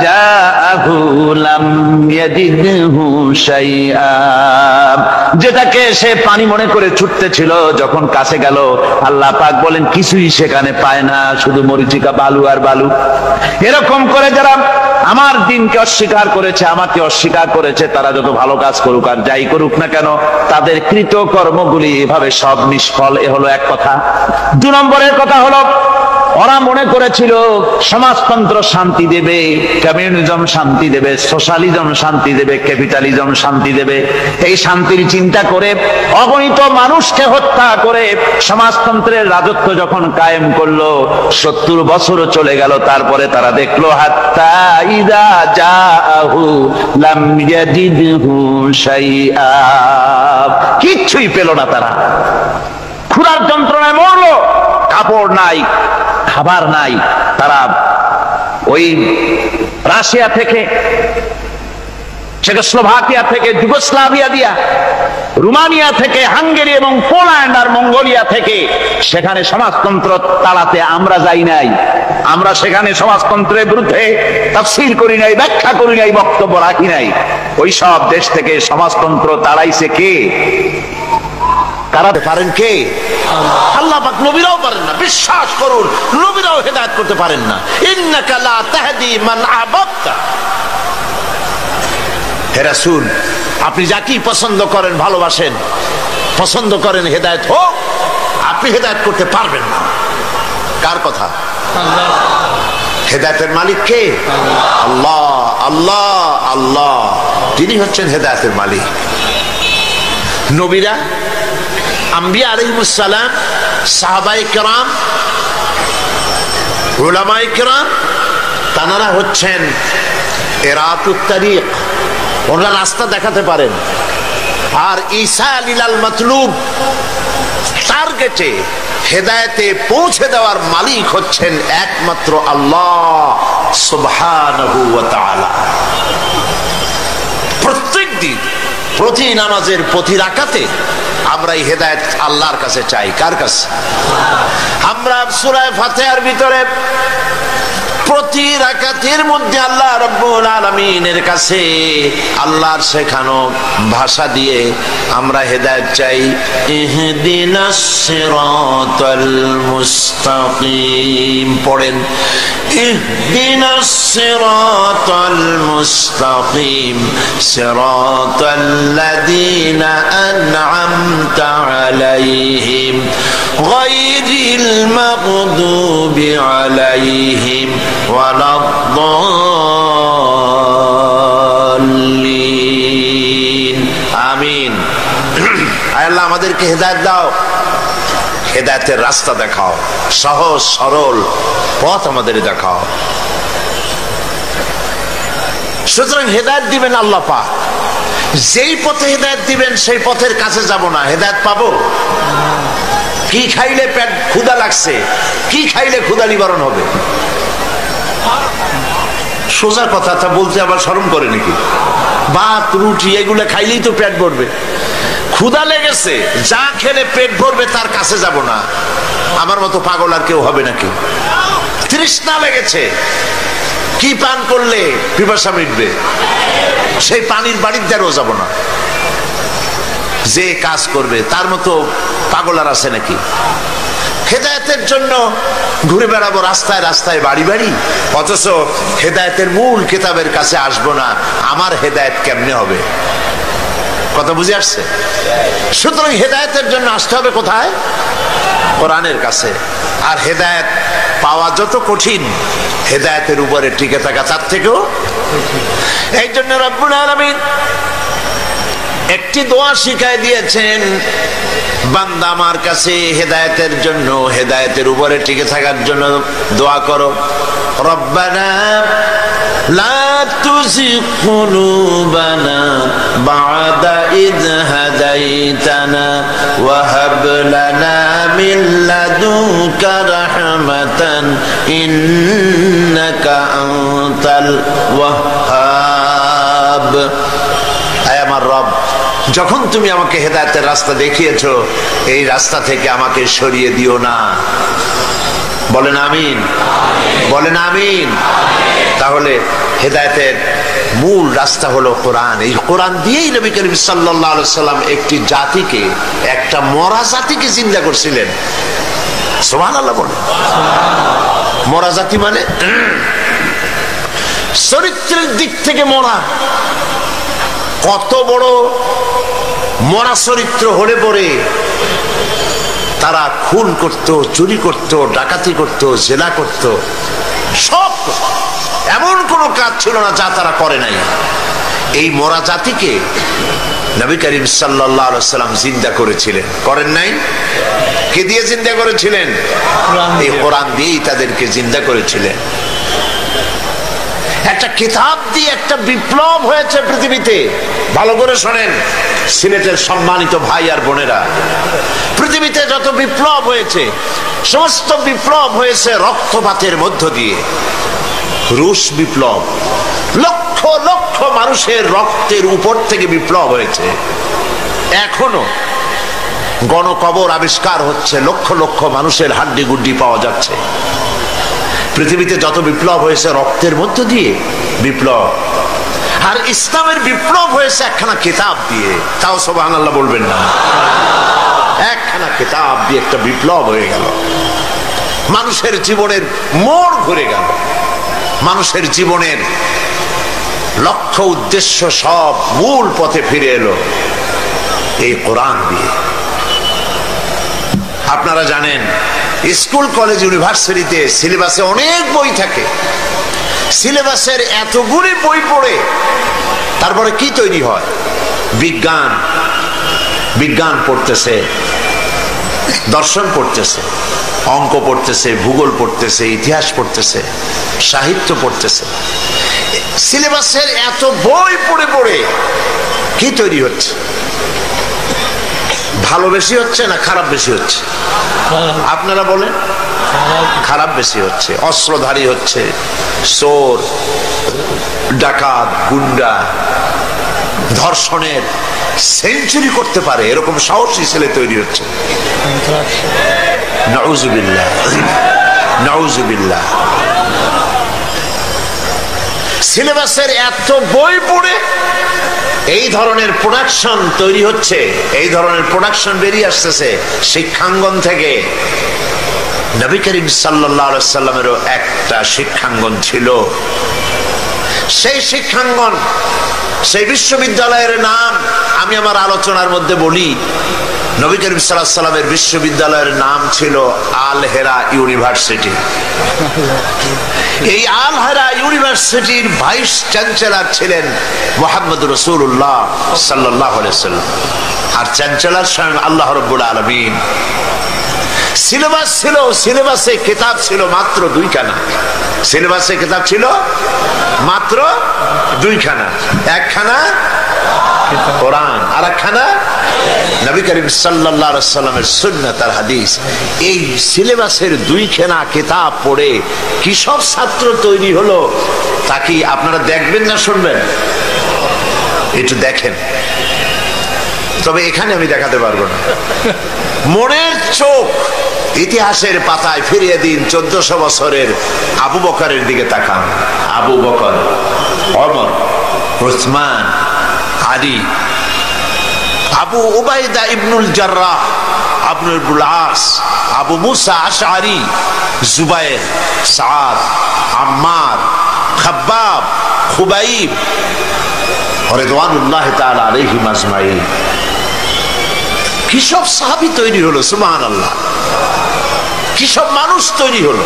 জাআহু লাম ইয়াজিদহু শাইআ, যেটাকে সে পানি মনে করে ছুটতেছিল, যখন কাছে গেল আল্লাহ পাক বলেন কিছুই সেখানে পায় না, শুধু মরীচিকা, বালু আর বালু। এরকম করে যারা আমার দিনকে অস্বীকার করেছে, আমাকে অস্বীকার করেছে, তারা যত ভালো কাজ করুক আর যাই করুক না কেন, তাদের কৃত কর্মগুলি এভাবে সব নিষ্ফল। এ হলো এক কথা। 2 নম্বরের কথা হলো, ওরা মনে করেছিল সমাজতন্ত্র শান্তি দেবে, কমিউনিজম শান্তি দেবে, সোশ্যালিজম শান্তি দেবে, ক্যাপিটালিজম শান্তি দেবে। এই শান্তির চিন্তা করে অগণিত মানুষকে হত্যা করে সমাজতন্ত্রের রাজত্ব যখন কায়েম করলো, 70 বছরও চলে গেল, তারপরে তারা দেখলো হাত্তা ইযা জাআহু লাম ইয়াজিদহু শাইআ, কিচ্ছুই পেল না। তারা ক্ষুধার যন্ত্রণায় মরলো, কাপড় নাই, খাবার নাই। তারা ওই রাশিয়া থেকে, চেকোস্লোভাকিয়া থেকে, যুগোস্লাভিয়া দিয়া, রোমানিয়া থেকে, হাঙ্গেরি এবং পোল্যান্ড আর মঙ্গোলিয়া থেকে, সেখানে সমাজতন্ত্র তাড়াতে আমরা যাই নাই। আমরা সেখানে সমাজতন্ত্রের বিরুদ্ধে তাফসীর করি নাই, ব্যাখ্যা করি নাই, বক্তব্য রাখি নাই। ওই সব দেশ থেকে সমাজতন্ত্র তাড়াইছে কে? তাড়াতে পারেন কে? আল্লাহ পাক। নবীরাও পারেন না, বিশ্বাস করুন, নবীরাও হেদায়েত করতে পারেন না। ইন্নাকা লা তাহদি মান আহবাবতা। হে রাসূল, আপনি যাকেই পছন্দ করেন, ভালোবাসেন, পছন্দ করেন হেদায়েত হোক, আপনি হেদায়েত করতে পারবেন না। কার কথা? আল্লাহ। হেদায়েতের মালিক কে? আল্লাহ। আল্লাহ আল্লাহ, তিনি হচ্ছেন হেদায়েতের মালিক। নবীরা, আম্বিয়া আলাইহিস সালাম, সাহাবায়ে কেরাম, উলামায়ে কেরাম, তানারা হচ্ছেন ইরাতুত তারিক, ওনারা রাস্তা দেখাতে পারেন। আর ঈসা লিলাল মাতলুব, টার্গেটে হেদায়েতে পৌঁছে দেওয়ার মালিক হচ্ছেন একমাত্র আল্লাহ সুবহানাহু ওয়া তাআলা। দিন প্রতি নামাজের প্রতি রাকাতে আমরা এই হেদায়েত আল্লাহর কাছে চাই। কার কাছে? আমরা সূরা ফাতিহার ভিতরে প্রতি রাকাতের মধ্যে আল্লাহ রাব্বুল আলামিনের কাছে আল্লাহর শেখানো ভাষা দিয়ে আমরা হেদায়েত চাই। ইহদিনাস সিরাতাল মুস্তাকিম পড়েন, ইহদিনাস সিরাতাল মুস্তাকিম সিরাতাল্লাযীনা আন'আমতা আলাইহিম গায়রিল মাগদুবি আলাইহিম ওয়ালাদ-দাল্লিন। আমিন। আল্লাহ আমাদেরকে হেদায়েত দাও, হেদায়েতের রাস্তা দেখাও, সহজ সরল পথ আমাদের দেখাও। সুতরাং হেদায়েত দিবেন আল্লাহ পাক। যেই পথে হেদায়েত দিবেন সেই পথের কাছে যাব না, হেদায়েত পাবো? কি খাইলে পেট ক্ষুধা লাগছে, কি খাইলে ক্ষুধা নিবারণ হবে? সোজা কথা, তা বলতে আবার শরম করে নাকি? ভাত রুটি এগুলো খাইলেই তো পেট ভরবে। ক্ষুধা লেগেছে, যা খেলে পেট ভরবে তার কাছে যাব না। আমার মতো পাগল আর কেউ হবে নাকি? তৃষ্ণা লেগেছে, কি পান করলে পিপাসা মিটবে? সেই পানির বাড়ির দ্বারও যাব না। যে কাজ করবে তার মতো পাগল আর আছে নাকি? হেদায়েতের জন্য ঘুরে বেড়াবো রাস্তায় রাস্তায় বাড়ি বাড়ি, অথচ হেদায়েতের মূল কিতাবের কাছে আসবো না। আমার হেদায়েত কেমনে হবে? কথা বুঝে আসছে? সুতরাং হেদায়েতের জন্য আসতে হবে কোথায়? কোরআনের কাছে। আর হেদায়েত পাওয়া যত কঠিন, হেদায়েতের উপরে টিকে থাকা তার থেকেও। এই জন্য রব্বুল আলামিন একটি দোয়া শিখায় দিয়েছেন, বান্দা আমার কাছে হেদায়েতের জন্য, হেদায়েতের উপরে টিকে থাকার জন্য দোয়া করো। রব্বানা লা তুযিগ কুলুবানা বা'দা ইয হাদাইতানা ওয়া হাব লানা মিন লাদুনকা রাহমাতান ইন্নাকা আনতাল ওয়াহ্হাব। আয় আমার রব, যখন তুমি আমাকে হেদায়েতের রাস্তা দেখিয়েছো, এই রাস্তা থেকে আমাকে সরিয়ে দিও না। বলেন আমিন, বলেন আমিন। তাহলে হেদায়েতের মূল রাস্তা হলো কোরআন। এই কোরআন দিয়েই নবী করিম সাল্লাল্লাহু আলাইহি সাল্লাম একটি জাতিকে, একটা মরা জাতিকে জিন্দা করছিলেন। সুবহানাল্লাহ বলেন। মরা জাতি মানে চরিত্রের দিক থেকে মরা। কত বড় মরা চরিত্র হলে পরে তারা খুন করত, চুরি করত, ডাকাতি করত, জেলা করত, সব। এমন কোন কাজ ছিল না যা তারা করে নাই। এই মরা জাতিকে নবী করিম সাল্লাল্লাহু আলাইহি সাল্লাম জিন্দা করেছিলেন, করেন নাই? কে দিয়ে জিন্দা করেছিলেন? এই কোরআন দিয়েই তাদেরকে জিন্দা করেছিলেন। একটা কিতাব দিয়ে একটা বিপ্লব হয়েছে পৃথিবীতে। ভালো করে শোনেন সিলেটের সম্মানিত ভাই আর বোনেরা, পৃথিবীতে যত বিপ্লব হয়েছে, সমস্ত বিপ্লব হয়েছে রক্তপাতের মধ্য দিয়ে। রুশ বিপ্লব, লক্ষ লক্ষ মানুষের রক্তের উপর থেকে বিপ্লব হয়েছে। এখনো গণকবর আবিষ্কার হচ্ছে, লক্ষ লক্ষ মানুষের হাড্ডি গুড্ডি পাওয়া যাচ্ছে। পৃথিবীতে যত বিপ্লব হয়েছে রক্তের মধ্য দিয়ে বিপ্লব। আর ইসলামের বিপ্লব হয়েছে একখানা কিতাব দিয়ে। তাও সুবহানাল্লাহ বলবেন না? একখানা কিতাব দিয়ে একটা বিপ্লব হয়ে গেল। মানুষের জীবনের মোড় ঘুরে গেল। মানুষের জীবনের লক্ষ্য উদ্দেশ্য সব মূল পথে ফিরে এলো এই কোরআন দিয়ে। আপনারা জানেন স্কুল কলেজ ইউনিভার্সিটিতে সিলেবাসে অনেক বই থাকে। সিলেবাসের এতগুলি বই পড়ে তারপরে কি তৈরি হয়? বিজ্ঞান, বিজ্ঞান পড়তেছে, দর্শন পড়তেছে, অঙ্ক পড়তেছে, ভূগোল পড়তেছে, ইতিহাস পড়তেছে, সাহিত্য পড়তেছে। সিলেবাসের এত বই পড়ে পড়ে কি তৈরি হচ্ছে? ভালো বেশি হচ্ছে না খারাপ বেশি হচ্ছে? আপনারা বলেন। খারাপ বেশি হচ্ছে। অস্ত্রধারী হচ্ছে, চোর, ডাকাত, গুন্ডা, ধর্ষণের সেঞ্চুরি করতে পারে এরকম সাহসী ছেলে তৈরি হচ্ছে। নাউজুবিল্লাহ, নাউজুবিল্লাহ। সিলেবাসের এত বই পড়ে এই ধরনের প্রোডাকশন তৈরি হচ্ছে, এই ধরনের প্রোডাকশন বেরিয়ে আসতেছে শিক্ষাঙ্গন থেকে। নবী করিম সাল্লাল্লাহু আলাইহি সাল্লামেরও একটা শিক্ষাঙ্গন ছিল। সেই শিক্ষাঙ্গন, সেই বিশ্ববিদ্যালয়ের নাম আমি আমার আলোচনার মধ্যে বলি। নবী করিম সাল্লাল্লাহু আলাইহি সাল্লামের বিশ্ববিদ্যালয়ের নাম ছিল আল হেরা ইউনিভার্সিটি। এই আল হেরা ইউনিভার্সিটির ভাইস চ্যান্সেলর ছিলেন মুহাম্মদ রাসূলুল্লাহ সাল্লাল্লাহু আলাইহি সাল্লাম, আর চ্যান্সেলর স্বয়ং আল্লাহ রাব্বুল আলামিন। সিলেবাস ছিল, সিলেবাসে কিতাব ছিল মাত্র 2খানা। সিলেবাসে কিতাব ছিল মাত্র 2খানা। একখানা কোরআন আর একখানা নবী করিম সাল্লাল্লাহু আলাইহি সাল্লামের সুন্নাত আর হাদিস। এই সিলেবাসের 2খানা কিতাব পড়ে কি সব ছাত্র তৈরি হলো তা কি আপনারা দেখবেন না শুনবেন? একটু দেখেন। তবে এখানে আমি দেখাতে পারবো না। মনের চোখ ইতিহাসের পাতায় ফিরিয়ে দিন 1400 বছরের আবু বকরের দিকে তাকান। আবু বকর, ওমর, উসমান, আলী, আবু উবাইদা ইবনুল জাররাহ, আবু ইবনুল আস, আবু মুসা আশআরি, জুবায়ের, সাদ, আম্মার, খাব্বাব, খুবাইব রিদওয়ানুল্লাহি তাআলা আলাইহিম আজমাইন। কি সব সাহাবী তৈরি হলো, সুবহানাল্লাহ। কি সব মানুষ তৈরি হলো।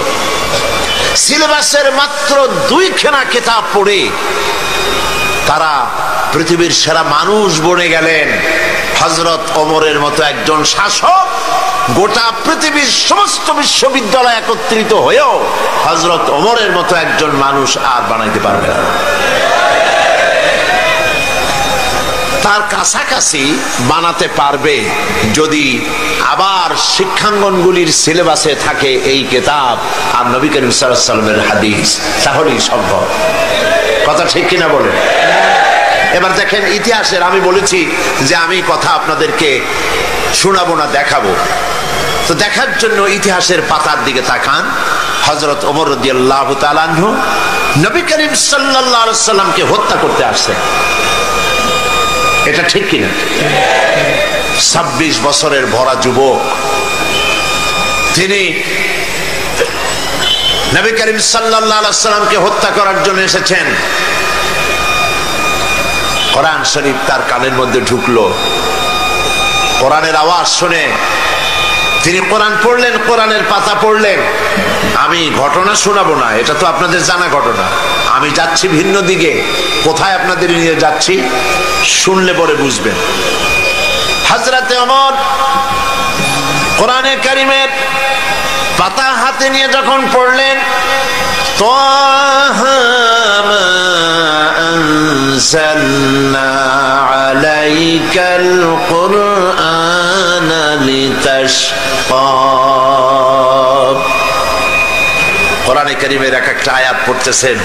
সিলেবাসের মাত্র 2খানা কিতাব পড়ে তারা পৃথিবীর সেরা মানুষ বনে গেলেন। হযরত ওমরের মতো একজন শাসক গোটা পৃথিবীর সমস্ত বিশ্ববিদ্যালয় একত্রিত হয়েও হযরত ওমরের মতো একজন মানুষ আর বানাইতে পারবে না। তার কাছাকাছি বানাতে পারবে যদি আবার শিক্ষাঙ্গনগুলির সিলেবাসে থাকে এই কিতাব আর নবী করিম সাল্লাল্লাহু আলাইহি ওয়াসাল্লামের হাদিস, তাহলেই সম্ভব। কথা ঠিক কিনা বলেন? এবার দেখেন ইতিহাসের, আমি বলেছি যে আমি কথা আপনাদেরকে শোনাবো না, দেখাবো। তো দেখার জন্য ইতিহাসের পাতার দিকে তাকান। হযরত ওমর রাদিয়াল্লাহু তাআলা আনহু নবী করিম সাল্লাল্লাহু আলাইহি ওয়াসাল্লামকে হত্যা করতে আসছেন। এটা ঠিক কিনা? 26 বছরের ভরা যুবক তিনি নবী করিম সাল্লাল্লাহু আলাইহি ওয়াসাল্লামকে হত্যা করার জন্য এসেছেন। কোরআন শরীফ তার কানের মধ্যে ঢুকলো। কোরআনের আওয়াজ শুনে তিনি কোরআন পড়লেন, কোরআনের পাতা পড়লেন। আমি ঘটনা শোনাবো না, এটা তো আপনাদের জানা ঘটনা। আমি যাচ্ছি ভিন্ন দিকে। কোথায় আপনাদের নিয়ে যাচ্ছি শুনলে পরে বুঝবেন। হযরতে ওমর কোরআনে কারীমের পাতা হাতে নিয়ে যখন পড়লেন, তাহা মা আনজালনা আলাইকাল কুরআনা লিতাশকা। কোরআনে কারীমের এক একটা আয়াত পড়তেছেন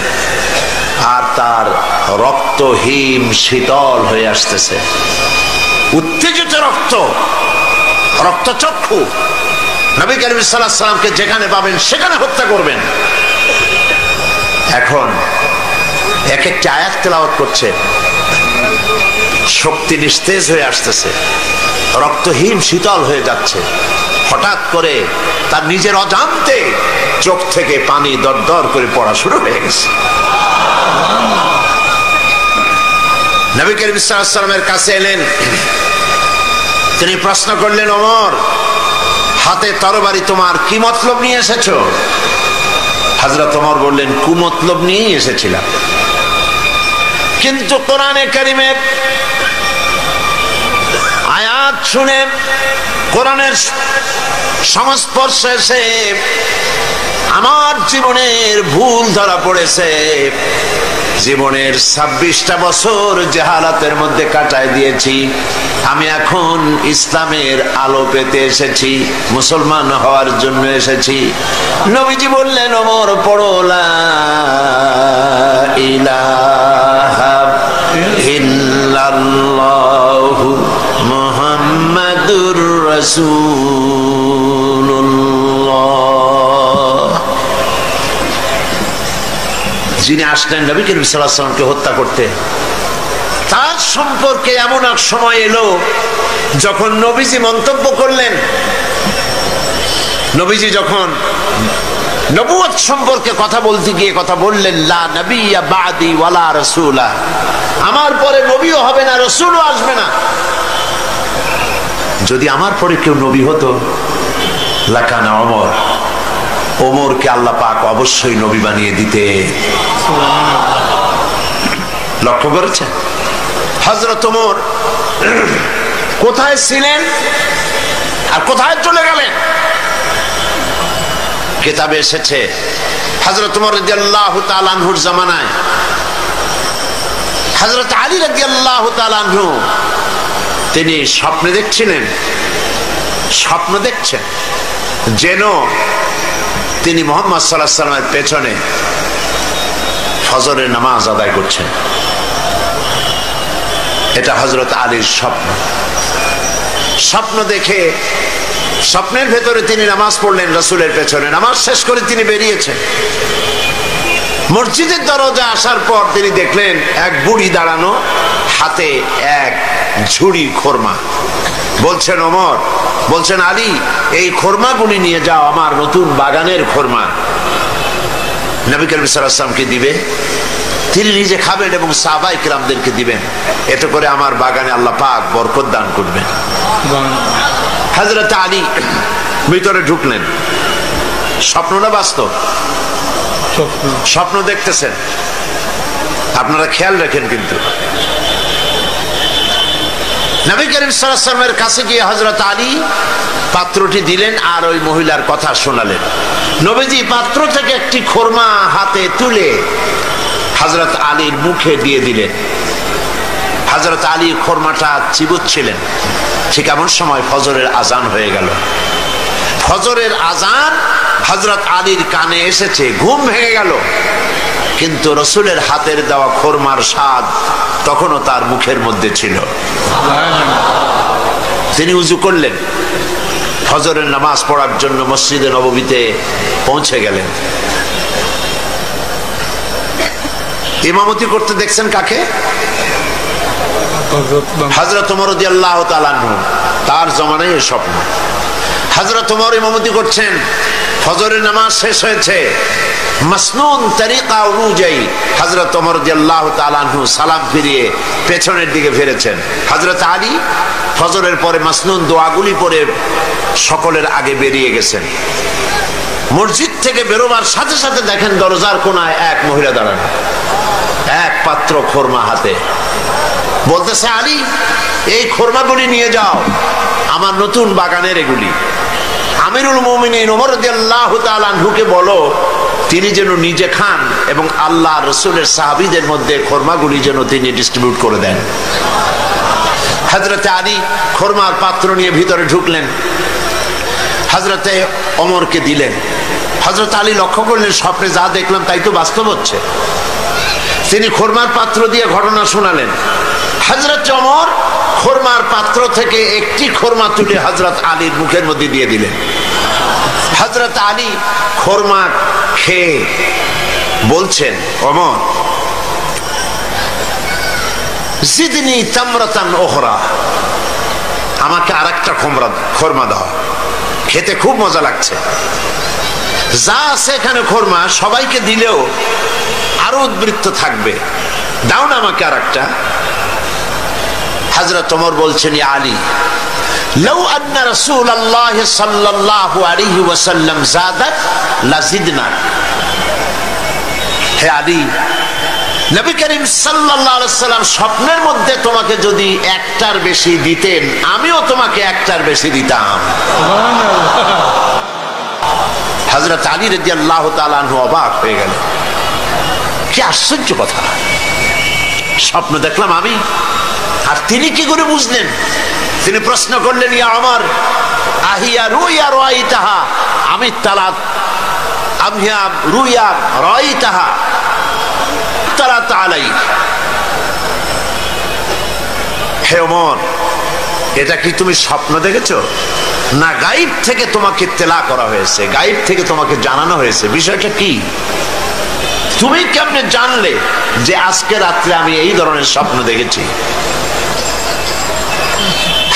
আর তার রক্ত হিম শীতল হয়ে আসতেছে। উত্তেজিত রক্ত, রক্তচক্ষু। নবী করিম সাল্লাল্লাহু আলাইহি ওয়াসাল্লামকে যেখানে পাবেন সেখানে হত্যা করবেন। এখন এক একটা আয়াত তেলাওয়াত করছে, শক্তি নিস্তেজ হয়ে আসতেছে, রক্তহীন শীতল হয়ে যাচ্ছে। হঠাৎ করে তার নিজের অজান্তে চোখ থেকে পানি দরদর করে পড়া শুরু হয়ে গেছে। নবী করিম সাল্লাল্লাহু আলাইহি ওয়াসাল্লামের কাছে এলেন। তিনি প্রশ্ন করলেন, ওমর, হাতে তরবারি তোমার কি মতলব নিয়ে এসেছো? হযরত ওমর বললেন, কুমতলব নিয়েই এসেছিলাম। কিন্তু কোরআনে কারীমের আয়াত শুনে, কোরআনের সংস্পর্শে এসে আমার জীবনের ভুল ধরা পড়েছে। জীবনের 26টা বছর জাহালাতের মধ্যে কাটায় দিয়েছি। আমি এখন ইসলামের আলো পেতে এসেছি, মুসলমান হওয়ার জন্য এসেছি। নবীজি বললেন, ওমর পড়ো লা ইলাহা ইল্লাল্লাহ ইল্লাল্লাহু মুহাম্মাদুর রাসূলুল্লাহ। যিনি আসলেন নবী করিম সাল্লাল্লাহু আলাইহি ওয়াসাল্লামকে হত্যা করতে, তার সম্পর্কে এমন এক সময় এলো যখন নবীজি মন্তব্য করলেন, নবীজি যখন নবুয়ত সম্পর্কে কথা বলতে গিয়ে কথা বললেন, লা নবিয়্যা বাদি ওয়ালা রাসূলা, আমার পরে নবীও হবে না, রাসূলও আসবে না। যদি আমার পরে কেউ নবী হতো লাকানা ওমর, ওমরকে আল্লাহ পাক অবশ্যই নবী বানিয়ে দিতে। লক্ষ্য করেছেন হযরত ওমর কোথায় ছিলেন আর কোথায় চলে গেলেন? কিতাবে এসেছে হযরত ওমর রাদিয়াল্লাহু তাআলা আনহুর জামানায় হযরত আলী রাদিয়াল্লাহু তাআলা আনহু তিনি স্বপ্নে দেখছিলেন, স্বপ্ন দেখছেন যেন তিনি মুহাম্মদ সাল্লাল্লাহু আলাইহি ওয়াসাল্লামের পেছনে ফজরের নামাজ আদায় করছেন। এটা হযরত আলীর স্বপ্ন। স্বপ্ন দেখে স্বপ্নের ভেতরে তিনি নামাজ পড়লেন রাসূলের পেছনে, নামাজ শেষ করে তিনি বেরিয়েছেন। মসজিদের দরজা আসার পর তিনি দেখলেন এক বুড়ি দাঁড়ানো, হাতে এক ঝুড়ি খোরমা। বলছেন ওমর, বলছেন আলী, এই খোরমাগুলি নিয়ে যাও, আমার নতুন বাগানের খোরমা, নবী করিম সাল্লাল্লাহু আলাইহি ওয়াসাল্লামকে দিবে, তিনি নিজে খাবেন এবং সাহাবায়ে কিরামদেরকে দিবেন, এতে করে আমার বাগানে আল্লাহ পাক বরকত দান করবেন। হযরত আলী ভিতরে ঢুকলেন। স্বপ্ন না বাস্তব? স্বপ্ন দেখতেছেন, আপনারা খেয়াল রাখেন। কিন্তু নবী করিম সাল্লাল্লাহু আলাইহি ওয়াসাল্লামের কাছে গিয়ে হযরত আলী পাত্রটি দিলেন আর ওই মহিলার কথা শোনালেন। নবীজি পাত্র থেকে একটি খোরমা হাতে তুলে হযরত আলীর মুখে দিয়ে দিলেন। হযরত আলী খোরমাটা চিবুচ্ছিলেন। ঠিক এমন সময় ফজরের আজান হয়ে গেল। ফজরের আজান হযরত আলীর কানে এসেছে, ঘুম ভেঙে গেল, কিন্তু রাসূলের হাতের দেওয়া খোরমার স্বাদ তখনও তার মুখের মধ্যে ছিল। তিনি উযু করলেন, ফজরের নামাজ পড়ার জন্য মসজিদে নববীতে পৌঁছে গেলেন। ইমামতি করতে দেখছেন কাকে? হযরত ওমর রাদিয়াল্লাহু তাআলা আনহু। তার জামানায় এই স্বপ্ন। হযরত ওমর ইমামতি করছেন, ফজরের নামাজ শেষ হয়েছে, মাসনুন তরিকা অনুযায়ী হযরত ওমর রাদিয়াল্লাহু তাআলা আনহু সালাম ফিরিয়ে পেছনের দিকে ফিরেছেন। হযরত আলী ফজরের পরে মাসনুন দোয়াগুলি পড়ে সকলের আগে বেরিয়ে গেছেন। মসজিদ থেকে বেরোবার সাথে সাথে দেখেন দরজার কোনায় এক মহিলা দাঁড়ানো, এক পাত্র খোরমা হাতে। বলতেছে, আলী, এই খোরমাগুলি নিয়ে যাও, আমার নতুন বাগানের এগুলি। আমিরুল মুমিনিন ওমর রাদিয়াল্লাহু তাআলা আনহুকে বলো তিনি যেন নিজে খান এবং আল্লাহ রাসূলের সাহাবীদের মধ্যে খোরমাগুলি যেন তিনি ডিস্ট্রিবিউট করে দেন। হযরতে আলী খোরমার পাত্র নিয়ে ভিতরে ঢুকলেন, হযরতে ওমরকে দিলেন। হযরত আলী লক্ষ্য করলেন, স্বপ্নে যা দেখলাম তাই তো বাস্তব হচ্ছে। তিনি খোরমার পাত্র দিয়ে ঘটনা শোনালেন। হযরত ওমর খোরমার পাত্র থেকে একটি খোরমা তুলে হযরত আলীর মুখের মধ্যে দিয়ে দিলেন। হযরত আলী খোরমা খেয়ে বলছেন, ওমর, জিদনি তামরাতান উখরা, আমাকে আরেকটা খোরমা দাও, খেতে খুব মজা লাগছে। যা আছে এখানে খোরমা সবাইকে দিলেও আরো উদ্বৃত্ত থাকবে, দাও না আমাকে আরেকটা। হযরত ওমর বলছেন, ইয়া আলী, লাউ আন্না রাসূলুল্লাহ সাল্লাল্লাহু আলাইহি ওয়াসাল্লাম যাদাক লাজিদনা। হে আলী, নবী করিম সাল্লাল্লাহু আলাইহি ওয়াসাল্লাম স্বপ্নের মধ্যে তোমাকে যদি একটার বেশি দিতেন, আমিও তোমাকে একটার বেশি দিতাম। হযরত আলী রাদিয়াল্লাহু তাআলা আনহু অবাক হয়ে গেলেন। কি আশ্চর্য কথা, স্বপ্ন দেখলাম আমি, আর তিনি কি করে বুঝলেন? তিনি প্রশ্ন করলেন, ইয়া ওমর, আহিয়া রুইয়া রাইতাহা আমি তালাত আমিয়া রুইয়া রাইতাহা তালাত আলাই। হে ওমর, এটা কি তুমি স্বপ্ন দেখেছো, না গায়েব থেকে তোমাকে তেলা করা হয়েছে, গায়েব থেকে তোমাকে জানানো হয়েছে? বিষয়টা কি? তুমি কেমনে জানলে যে আজকে রাত্রে আমি এই ধরনের স্বপ্ন দেখেছি?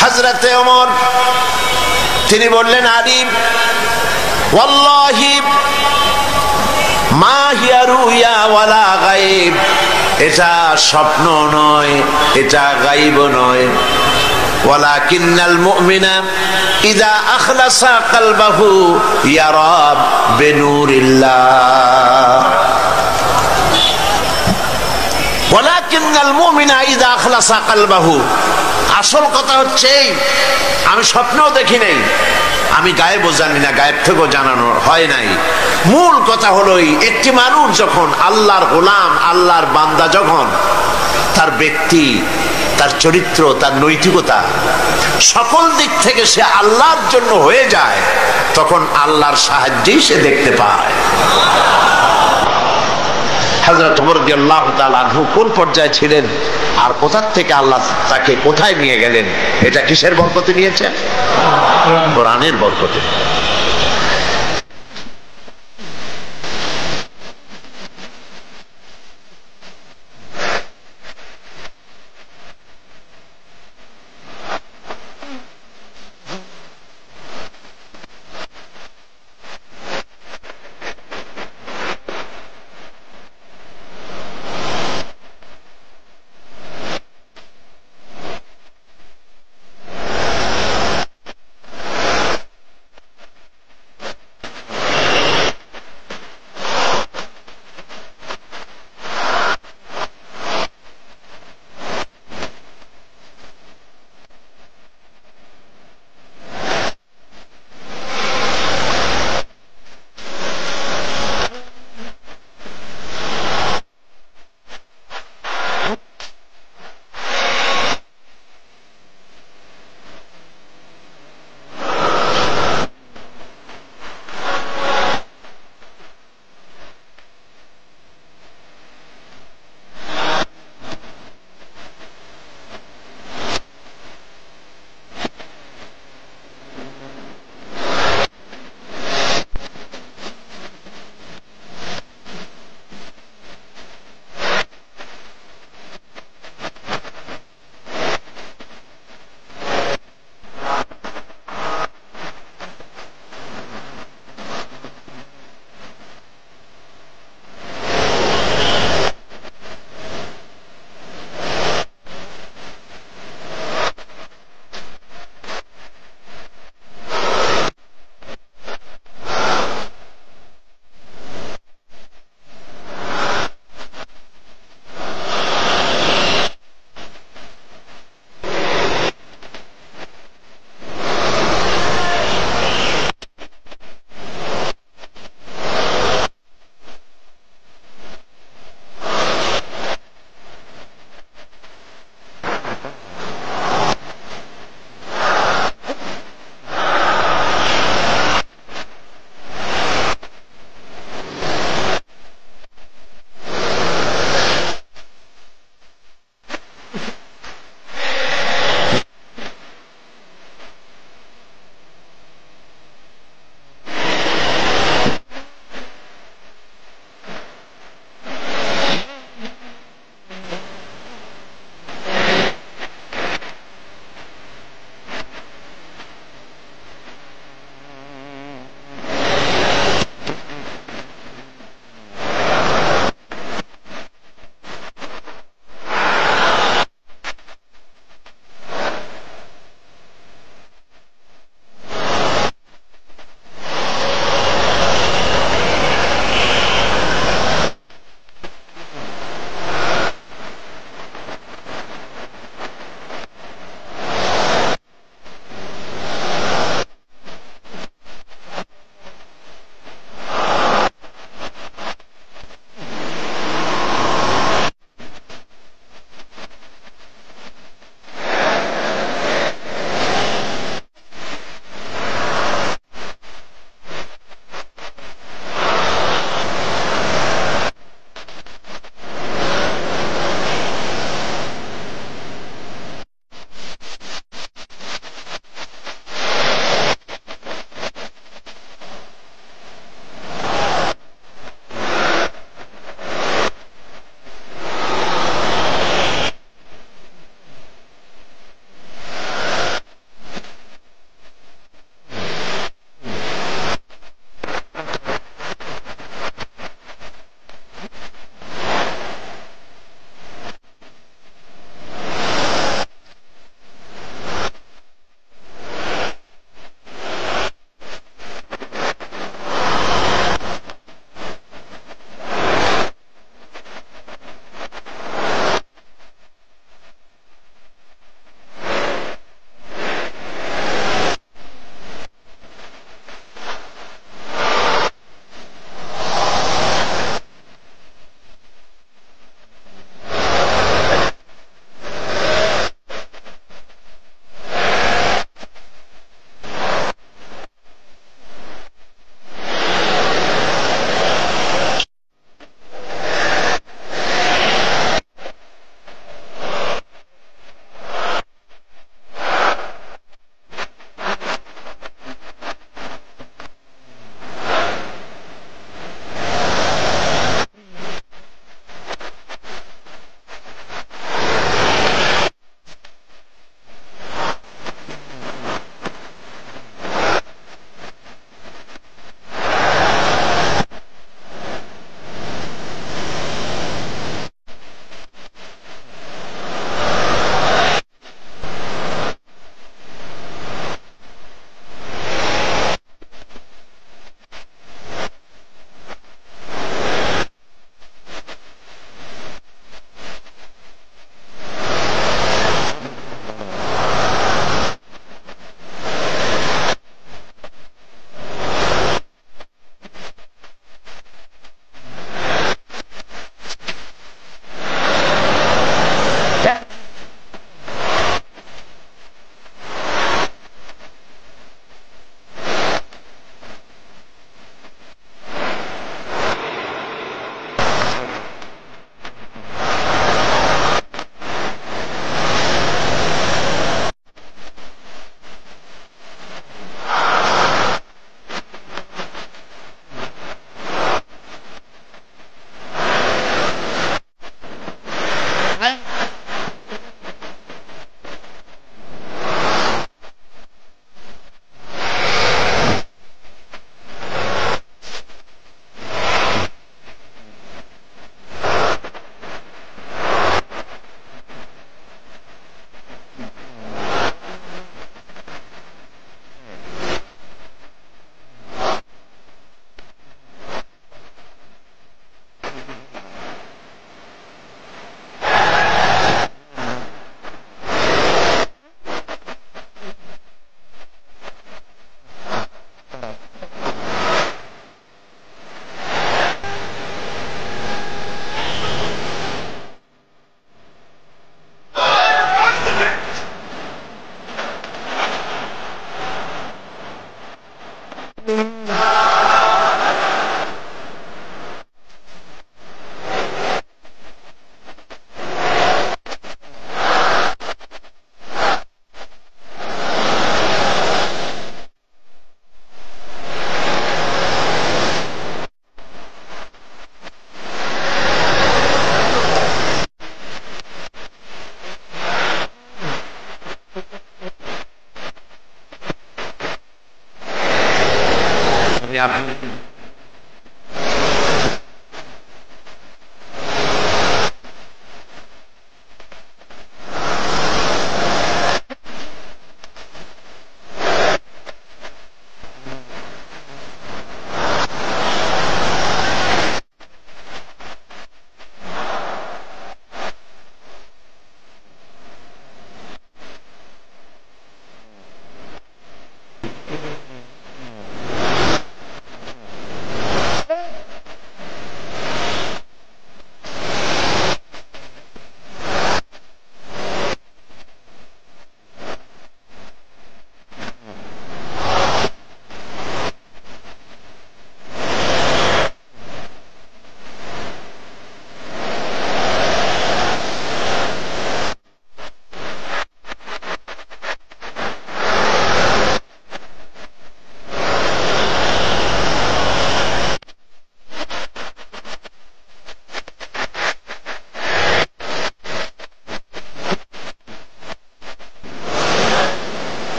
হযরতে ওমর তিনি বললেন, আলী ওয়াল্লাহি মা হিয়া রুয়া ওয়ালা গায়েব, এটা স্বপ্ন নয়, এটা গায়েব নয়। ওয়ালাকিন্নাল মুমিনা ইযা আখলাসা কলবাহু ইয়ারা বিনুরিল্লাহ। ওয়ালাকিন্নাল মুমিনা ইযা আখলাসা কলবাহু, আসল কথা হচ্ছে আমি স্বপ্নও দেখি নাই, আমি গায়েবও জানি না, গায়েব থেকেও জানানো হয় নাই। মূল কথা হলো একটি মানুষ যখন আল্লাহর গোলাম, আল্লাহর বান্দা, যখন তার ব্যক্তি, তার চরিত্র, তার নৈতিকতা সকল দিক থেকে সে আল্লাহর জন্য হয়ে যায়, তখন আল্লাহর সাহায্যেই সে দেখতে পায়। হযরত ওমর রাদিয়াল্লাহু তাআলা আনহু কোন পর্যায়ে ছিলেন আর কোথা থেকে আল্লাহ তাকে কোথায় নিয়ে গেলেন, এটা কিসের বরকতে নিয়েছেন? কোরআনের বরকতে।